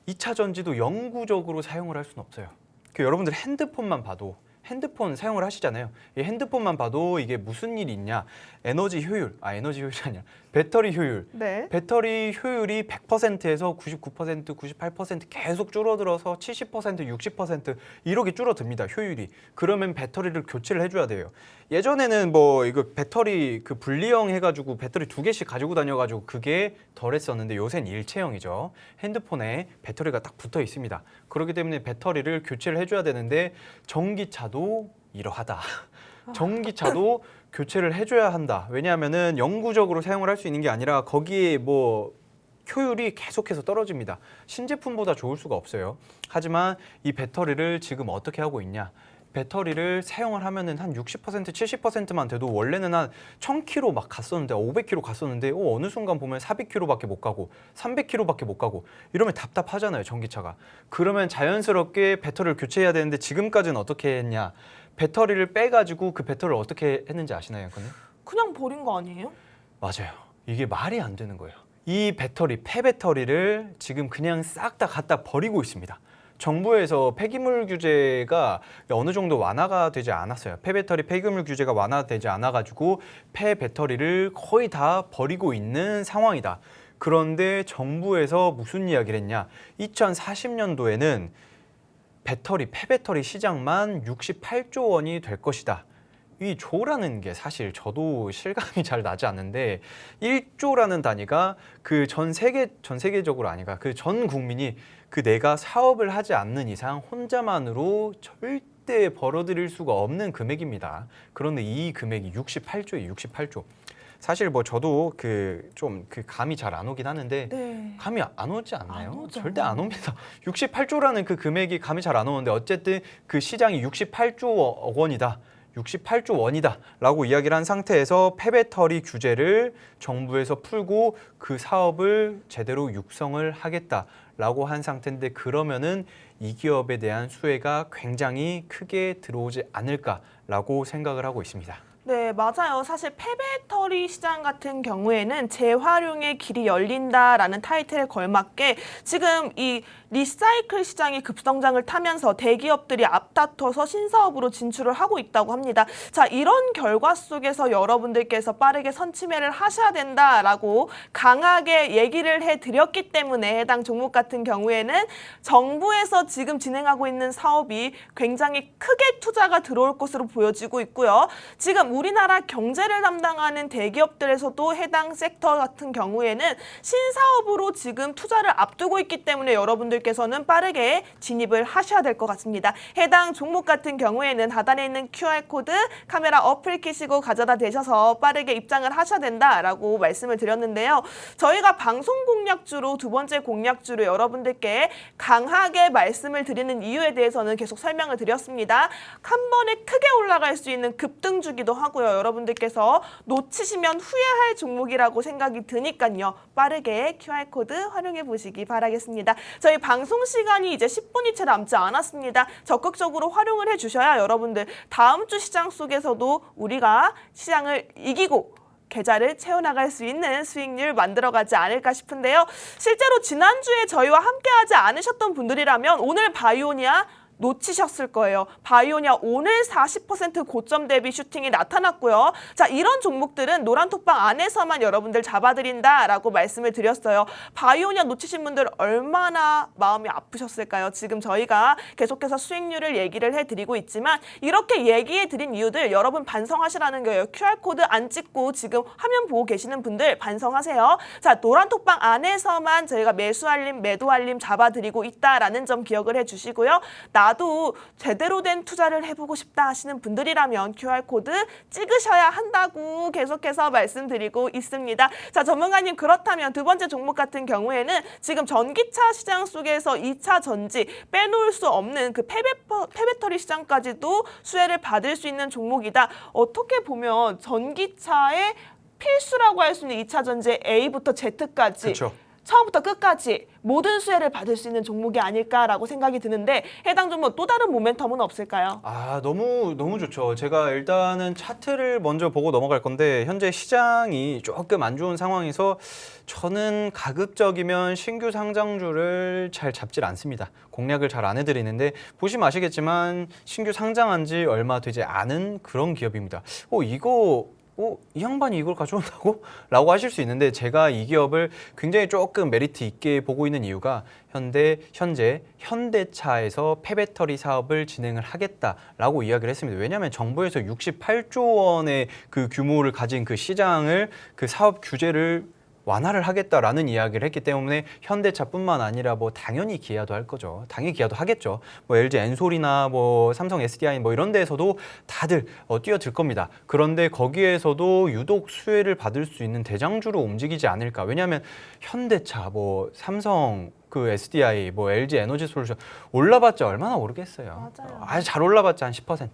2차 전지도 영구적으로 사용을 할 수는 없어요. 그 여러분들 핸드폰만 봐도 핸드폰 사용을 하시잖아요. 이 핸드폰만 봐도 이게 무슨 일이 있냐? 에너지 효율이 아니라 배터리 효율. 네. 배터리 효율이 100%에서 99%, 98% 계속 줄어들어서 70%, 60% 이렇게 줄어듭니다. 효율이. 그러면 배터리를 교체를 해줘야 돼요. 예전에는 뭐 이거 배터리 그 분리형 해가지고 배터리 2개씩 가지고 다녀가지고 그게 덜했었는데 요새는 일체형이죠. 핸드폰에 배터리가 딱 붙어 있습니다. 그렇기 때문에 배터리를 교체를 해줘야 되는데 전기차도 이러하다. 전기차도 교체를 해줘야 한다. 왜냐하면은 영구적으로 사용을 할 수 있는 게 아니라 거기에 뭐 효율이 계속해서 떨어집니다. 신제품보다 좋을 수가 없어요. 하지만 이 배터리를 지금 어떻게 하고 있냐? 배터리를 사용을 하면은 한 60%, 70%만 돼도 원래는 한 1000km 막 갔었는데 500km 갔었는데 어느 순간 보면 400km밖에 못 가고 300km밖에 못 가고 이러면 답답하잖아요, 전기차가. 그러면 자연스럽게 배터리를 교체해야 되는데 지금까지는 어떻게 했냐? 배터리를 빼가지고 그 배터리를 어떻게 했는지 아시나요, 앵커님? 그냥 버린 거 아니에요? 맞아요. 이게 말이 안 되는 거예요. 이 배터리, 폐배터리를 지금 그냥 싹 다 갖다 버리고 있습니다. 정부에서 폐기물 규제가 어느 정도 완화가 되지 않았어요. 폐배터리, 폐기물 규제가 완화되지 않아가지고 폐배터리를 거의 다 버리고 있는 상황이다. 그런데 정부에서 무슨 이야기를 했냐? 2040년도에는 폐배터리 시장만 68조 원이 될 것이다. 이 조라는 게 사실 저도 실감이 잘 나지 않는데 1조라는 단위가 그 전 세계적으로 아니가 그 전 국민이 그 내가 사업을 하지 않는 이상 혼자만으로 절대 벌어들일 수가 없는 금액입니다. 그런데 이 금액이 68조예요. 68조. 사실 뭐 저도 그 감이 잘 안 오긴 하는데 네. 감이 안 오지 않나요? 안 오죠. 절대 안 옵니다. 68조라는 그 금액이 감이 잘 안 오는데 어쨌든 그 시장이 68조 원이다. 68조 원이다 라고 이야기를 한 상태에서 폐배터리 규제를 정부에서 풀고 그 사업을 제대로 육성을 하겠다라고 한 상태인데, 그러면은 이 기업에 대한 수혜가 굉장히 크게 들어오지 않을까라고 생각을 하고 있습니다. 네, 맞아요. 사실 폐배터리 시장 같은 경우에는 재활용의 길이 열린다라는 타이틀에 걸맞게 지금 이 리사이클 시장이 급성장을 타면서 대기업들이 앞다퉈서 신사업으로 진출을 하고 있다고 합니다. 자, 이런 결과 속에서 여러분들께서 빠르게 선취매를 하셔야 된다라고 강하게 얘기를 해드렸기 때문에 해당 종목 같은 경우에는 정부에서 지금 진행하고 있는 사업이 굉장히 크게 투자가 들어올 것으로 보여지고 있고요. 지금 우리나라 경제를 담당하는 대기업들에서도 해당 섹터 같은 경우에는 신사업으로 지금 투자를 앞두고 있기 때문에 여러분들께서는 빠르게 진입을 하셔야 될 것 같습니다. 해당 종목 같은 경우에는 하단에 있는 QR코드 카메라 어플 키시고 가져다 대셔서 빠르게 입장을 하셔야 된다라고 말씀을 드렸는데요. 저희가 방송 공략주로 두 번째 공략주로 여러분들께 강하게 말씀을 드리는 이유에 대해서는 계속 설명을 드렸습니다. 한 번에 크게 올라갈 수 있는 급등주기도 중요하고요. 여러분들께서 놓치시면 후회할 종목이라고 생각이 드니까요. 빠르게 QR코드 활용해 보시기 바라겠습니다. 저희 방송 시간이 이제 10분이 채 남지 않았습니다. 적극적으로 활용을 해주셔야 여러분들 다음 주 시장 속에서도 우리가 시장을 이기고 계좌를 채워나갈 수 있는 수익률 만들어가지 않을까 싶은데요. 실제로 지난주에 저희와 함께하지 않으셨던 분들이라면 오늘 바이오니아 놓치셨을 거예요. 바이오니아 오늘 40% 고점 대비 슈팅이 나타났고요. 자, 이런 종목들은 노란톡방 안에서만 여러분들 잡아드린다라고 말씀을 드렸어요. 바이오니아 놓치신 분들 얼마나 마음이 아프셨을까요? 지금 저희가 계속해서 수익률을 얘기를 해드리고 있지만 이렇게 얘기해드린 이유들 여러분 반성하시라는 거예요. QR코드 안 찍고 지금 화면 보고 계시는 분들 반성하세요. 자, 노란톡방 안에서만 저희가 매수 알림, 매도 알림 잡아드리고 있다라는 점 기억을 해주시고요. 나도 제대로 된 투자를 해보고 싶다 하시는 분들이라면 QR코드 찍으셔야 한다고 계속해서 말씀드리고 있습니다. 자, 전문가님 그렇다면 두 번째 종목 같은 경우에는 지금 전기차 시장 속에서 2차 전지 빼놓을 수 없는 그 폐배터리 시장까지도 수혜를 받을 수 있는 종목이다. 어떻게 보면 전기차의 필수라고 할 수 있는 2차 전지의 A부터 Z까지 그렇죠. 처음부터 끝까지 모든 수혜를 받을 수 있는 종목이 아닐까라고 생각이 드는데 해당 종목 또 다른 모멘텀은 없을까요? 너무 좋죠. 제가 일단은 차트를 먼저 보고 넘어갈 건데 현재 시장이 조금 안 좋은 상황에서 저는 가급적이면 신규 상장주를 잘 잡질 않습니다. 공략을 잘 안 해드리는데 보시면 아시겠지만 신규 상장한 지 얼마 되지 않은 그런 기업입니다. 이 양반이 이걸 가져온다고? 라고 하실 수 있는데 제가 이 기업을 굉장히 조금 메리트 있게 보고 있는 이유가 현재 현대차에서 폐배터리 사업을 진행을 하겠다라고 이야기를 했습니다. 왜냐하면 정부에서 68조 원의 그 규모를 가진 그 시장을 그 사업 규제를 완화를 하겠다라는 이야기를 했기 때문에 현대차뿐만 아니라 뭐 당연히 기아도 할 거죠. 당연히 기아도 하겠죠. 뭐 LG 엔솔이나 뭐 삼성 SDI 뭐 이런 데에서도 다들 뛰어들 겁니다. 그런데 거기에서도 유독 수혜를 받을 수 있는 대장주로 움직이지 않을까. 왜냐하면 현대차, 뭐 삼성 그 SDI, 뭐 LG 에너지 솔루션 올라봤자 얼마나 오르겠어요. 맞아요. 아주 잘 올라봤자 한 10%.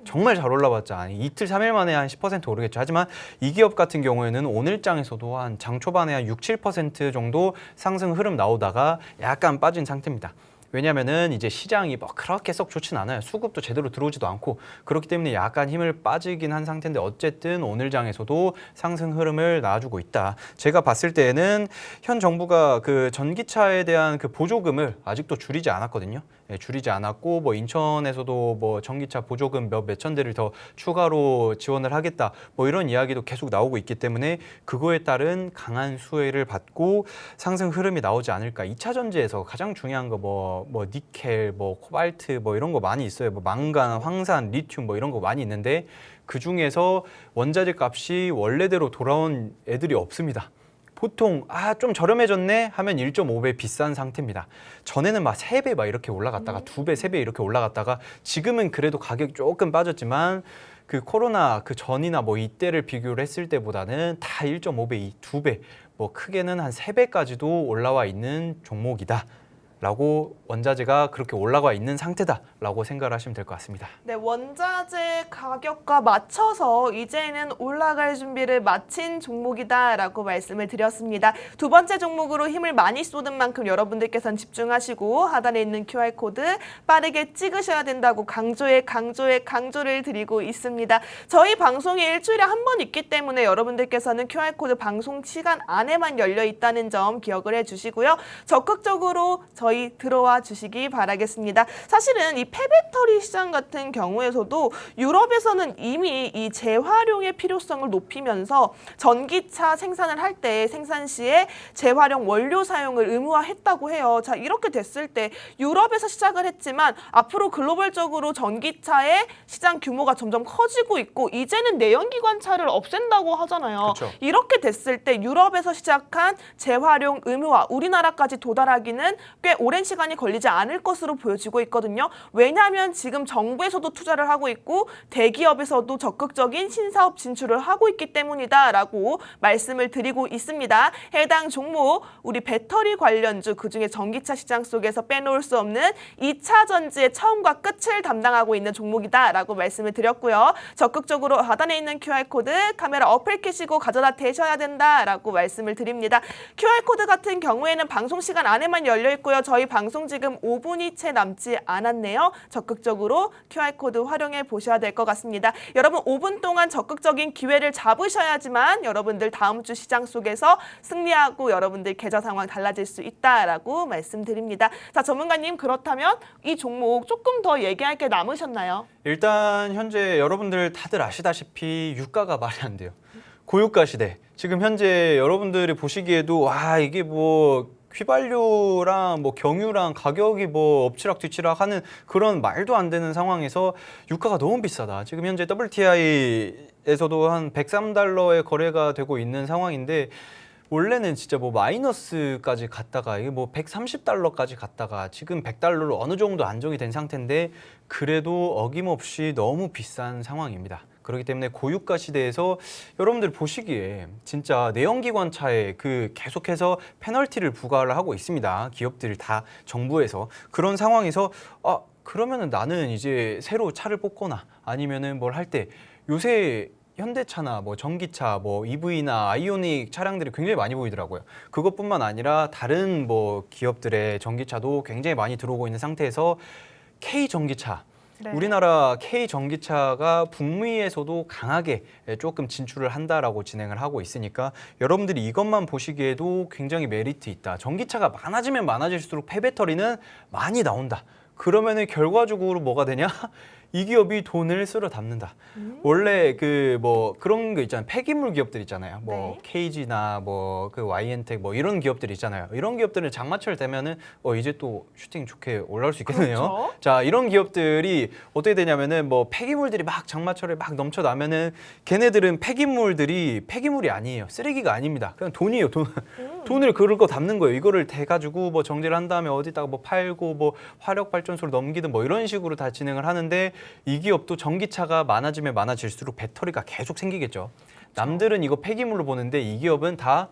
정말 잘 올라봤자 한 이틀, 3일 만에 한 10% 오르겠죠. 하지만 이 기업 같은 경우에는 오늘장에서도 한 장 초반에 한 6, 7% 정도 상승 흐름 나오다가 약간 빠진 상태입니다. 왜냐면은 이제 시장이 뭐 그렇게 썩 좋진 않아요. 수급도 제대로 들어오지도 않고 그렇기 때문에 약간 힘을 빠지긴 한 상태인데 어쨌든 오늘 장에서도 상승 흐름을 놔주고 있다. 제가 봤을 때에는 현 정부가 그 전기차에 대한 그 보조금을 아직도 줄이지 않았거든요. 줄이지 않았고 뭐 인천에서도 뭐 전기차 보조금 몇천 대를 더 추가로 지원을 하겠다. 뭐 이런 이야기도 계속 나오고 있기 때문에 그거에 따른 강한 수혜를 받고 상승 흐름이 나오지 않을까. 2차 전지에서 가장 중요한 거 뭐 니켈, 뭐 코발트 뭐 이런 거 많이 있어요. 뭐 망간, 황산, 리튬 뭐 이런 거 많이 있는데 그 중에서 원자재 값이 원래대로 돌아온 애들이 없습니다. 보통 좀 저렴해졌네 하면 1.5배 비싼 상태입니다. 전에는 막 3배 막 이렇게 올라갔다가 2배, 3배 이렇게 올라갔다가 지금은 그래도 가격이 조금 빠졌지만 그 코로나 그 전이나 뭐 이때를 비교를 했을 때보다는 다 1.5배, 2배, 뭐 크게는 한 3배까지도 올라와 있는 종목이다. 라고 원자재가 그렇게 올라가 있는 상태다라고 생각을 하시면 될 것 같습니다. 네, 원자재 가격과 맞춰서 이제는 올라갈 준비를 마친 종목이다라고 말씀을 드렸습니다. 두 번째 종목으로 힘을 많이 쏟은 만큼 여러분들께서는 집중하시고 하단에 있는 QR코드 빠르게 찍으셔야 된다고 강조를 드리고 있습니다. 저희 방송이 일주일에 한 번 있기 때문에 여러분들께서는 QR코드 방송 시간 안에만 열려 있다는 점 기억을 해주시고요. 적극적으로 저희 들어와 주시기 바라겠습니다. 사실은 이 폐배터리 시장 같은 경우에서도 유럽에서는 이미 이 재활용의 필요성을 높이면서 전기차 생산을 할 때 생산 시에 재활용 원료 사용을 의무화했다고 해요. 자, 이렇게 됐을 때 유럽에서 시작을 했지만 앞으로 글로벌적으로 전기차의 시장 규모가 점점 커지고 있고 이제는 내연기관차를 없앤다고 하잖아요. 그쵸. 이렇게 됐을 때 유럽에서 시작한 재활용 의무화 우리나라까지 도달하기는 꽤 오랜 시간이 걸리지 않을 것으로 보여지고 있거든요. 왜냐하면 지금 정부에서도 투자를 하고 있고 대기업에서도 적극적인 신사업 진출을 하고 있기 때문이다라고 말씀을 드리고 있습니다. 해당 종목 우리 배터리 관련주 그중에 전기차 시장 속에서 빼놓을 수 없는 2차 전지의 처음과 끝을 담당하고 있는 종목이다라고 말씀을 드렸고요. 적극적으로 하단에 있는 QR코드 카메라 어플 켜시고 가져다 대셔야 된다라고 말씀을 드립니다. QR코드 같은 경우에는 방송 시간 안에만 열려 있고요. 저희 방송 지금 5분이 채 남지 않았네요. 적극적으로 QR코드 활용해 보셔야 될 것 같습니다. 여러분 5분 동안 적극적인 기회를 잡으셔야지만 여러분들 다음 주 시장 속에서 승리하고 여러분들 계좌 상황 달라질 수 있다라고 말씀드립니다. 자, 전문가님 그렇다면 이 종목 조금 더 얘기할 게 남으셨나요? 일단 현재 여러분들 다들 아시다시피 유가가 말이 안 돼요. 고유가 시대. 지금 현재 여러분들이 보시기에도 와 이게 뭐 휘발유랑 뭐 경유랑 가격이 뭐 엎치락뒤치락 하는 그런 말도 안 되는 상황에서 유가가 너무 비싸다. 지금 현재 WTI에서도 한 103달러에 거래가 되고 있는 상황인데 원래는 진짜 뭐 마이너스까지 갔다가 이게 뭐 130달러까지 갔다가 지금 100달러로 어느 정도 안정이 된 상태인데 그래도 어김없이 너무 비싼 상황입니다. 그렇기 때문에 고유가 시대에서 여러분들 보시기에 진짜 내연기관차에 그 계속해서 페널티를 부과를 하고 있습니다. 기업들 다 정부에서 그런 상황에서 그러면은 나는 이제 새로 차를 뽑거나 아니면은 뭘 할 때 요새 현대차나 뭐 전기차, 뭐 EV나 아이오닉 차량들이 굉장히 많이 보이더라고요. 그것뿐만 아니라 다른 뭐 기업들의 전기차도 굉장히 많이 들어오고 있는 상태에서 K 전기차. 네. 우리나라 K 전기차가 북미에서도 강하게 조금 진출을 한다라고 진행을 하고 있으니까 여러분들이 이것만 보시기에도 굉장히 메리트 있다. 전기차가 많아지면 많아질수록 폐배터리는 많이 나온다. 그러면은 결과적으로 뭐가 되냐? 이 기업이 돈을 쓸어 담는다. 원래 그 뭐 그런 거 있잖아요. 폐기물 기업들 있잖아요. 뭐 네. KG나 뭐 그 YN텍 뭐 이런 기업들 있잖아요. 이런 기업들은 장마철 되면은 이제 또 슈팅 좋게 올라올 수 있겠네요. 그렇죠. 자, 이런 기업들이 어떻게 되냐면은 뭐 폐기물들이 막 장마철에 막 넘쳐 나면은 걔네들은 폐기물이 아니에요. 쓰레기가 아닙니다. 그냥 돈이에요. 돈을 그럴 거 담는 거예요. 이거를 대 가지고 뭐 정제를 한 다음에 어디다가 뭐 팔고 뭐 화력 발전소로 넘기든 뭐 이런 식으로 다 진행을 하는데 이 기업도 전기차가 많아지면 많아질수록 배터리가 계속 생기겠죠. 남들은 이거 폐기물로 보는데 이 기업은 다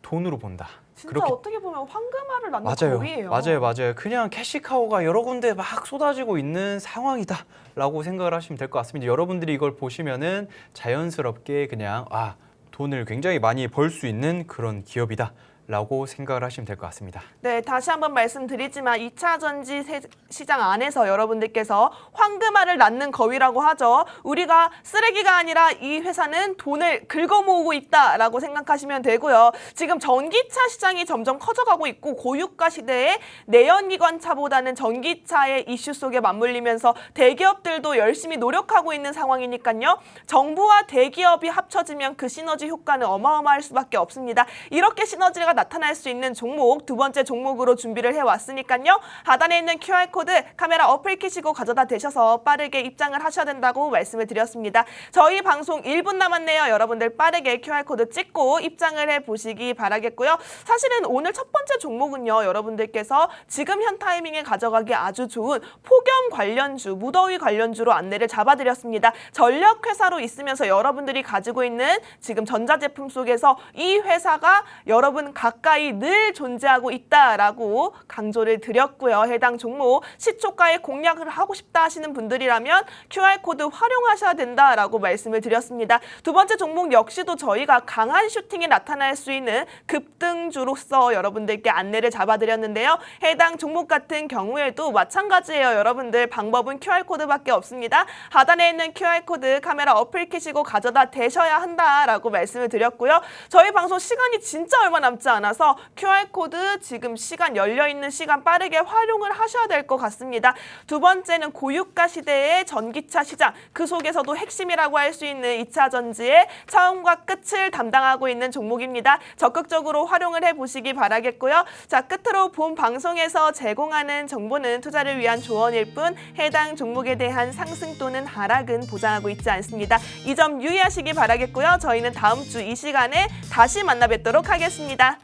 돈으로 본다. 진짜 어떻게 보면 황금알을 낳는 맞아요. 거위예요. 맞아요. 그냥 캐시카우가 여러 군데 막 쏟아지고 있는 상황이다라고 생각을 하시면 될 것 같습니다. 여러분들이 이걸 보시면은 자연스럽게 그냥 돈을 굉장히 많이 벌 수 있는 그런 기업이다. 라고 생각을 하시면 될 것 같습니다. 네, 다시 한번 말씀드리지만 2차 전지 시장 안에서 여러분들께서 황금알을 낳는 거위라고 하죠. 우리가 쓰레기가 아니라 이 회사는 돈을 긁어모으고 있다라고 생각하시면 되고요. 지금 전기차 시장이 점점 커져가고 있고 고유가 시대에 내연기관차보다는 전기차의 이슈 속에 맞물리면서 대기업들도 열심히 노력하고 있는 상황이니까요. 정부와 대기업이 합쳐지면 그 시너지 효과는 어마어마할 수밖에 없습니다. 이렇게 시너지가 나타날 수 있는 종목 두 번째 종목으로 준비를 해왔으니까요. 하단에 있는 QR코드 카메라 어플 켜시고 가져다 대셔서 빠르게 입장을 하셔야 된다고 말씀을 드렸습니다. 저희 방송 1분 남았네요. 여러분들 빠르게 QR코드 찍고 입장을 해보시기 바라겠고요. 사실은 오늘 첫 번째 종목은요. 여러분들께서 지금 현 타이밍에 가져가기 아주 좋은 폭염 관련주, 무더위 관련주로 안내를 잡아드렸습니다. 전력회사로 있으면서 여러분들이 가지고 있는 지금 전자제품 속에서 이 회사가 여러분 가까이 늘 존재하고 있다라고 강조를 드렸고요. 해당 종목 시초가에 공략을 하고 싶다 하시는 분들이라면 QR코드 활용하셔야 된다라고 말씀을 드렸습니다. 두 번째 종목 역시도 저희가 강한 슈팅이 나타날 수 있는 급등주로서 여러분들께 안내를 잡아드렸는데요. 해당 종목 같은 경우에도 마찬가지예요. 여러분들 방법은 QR코드밖에 없습니다. 하단에 있는 QR코드 카메라 어플 켜시고 가져다 대셔야 한다라고 말씀을 드렸고요. 저희 방송 시간이 진짜 얼마 남지 않아서 QR코드 지금 시간 열려있는 시간 빠르게 활용을 하셔야 될 것 같습니다. 두 번째는 고유가 시대의 전기차 시장, 그 속에서도 핵심이라고 할 수 있는 2차 전지의 처음과 끝을 담당하고 있는 종목입니다. 적극적으로 활용을 해보시기 바라겠고요. 자, 끝으로 본 방송에서 제공하는 정보는 투자를 위한 조언일 뿐 해당 종목에 대한 상승 또는 하락은 보장하고 있지 않습니다. 이 점 유의하시기 바라겠고요. 저희는 다음 주 이 시간에 다시 만나 뵙도록 하겠습니다.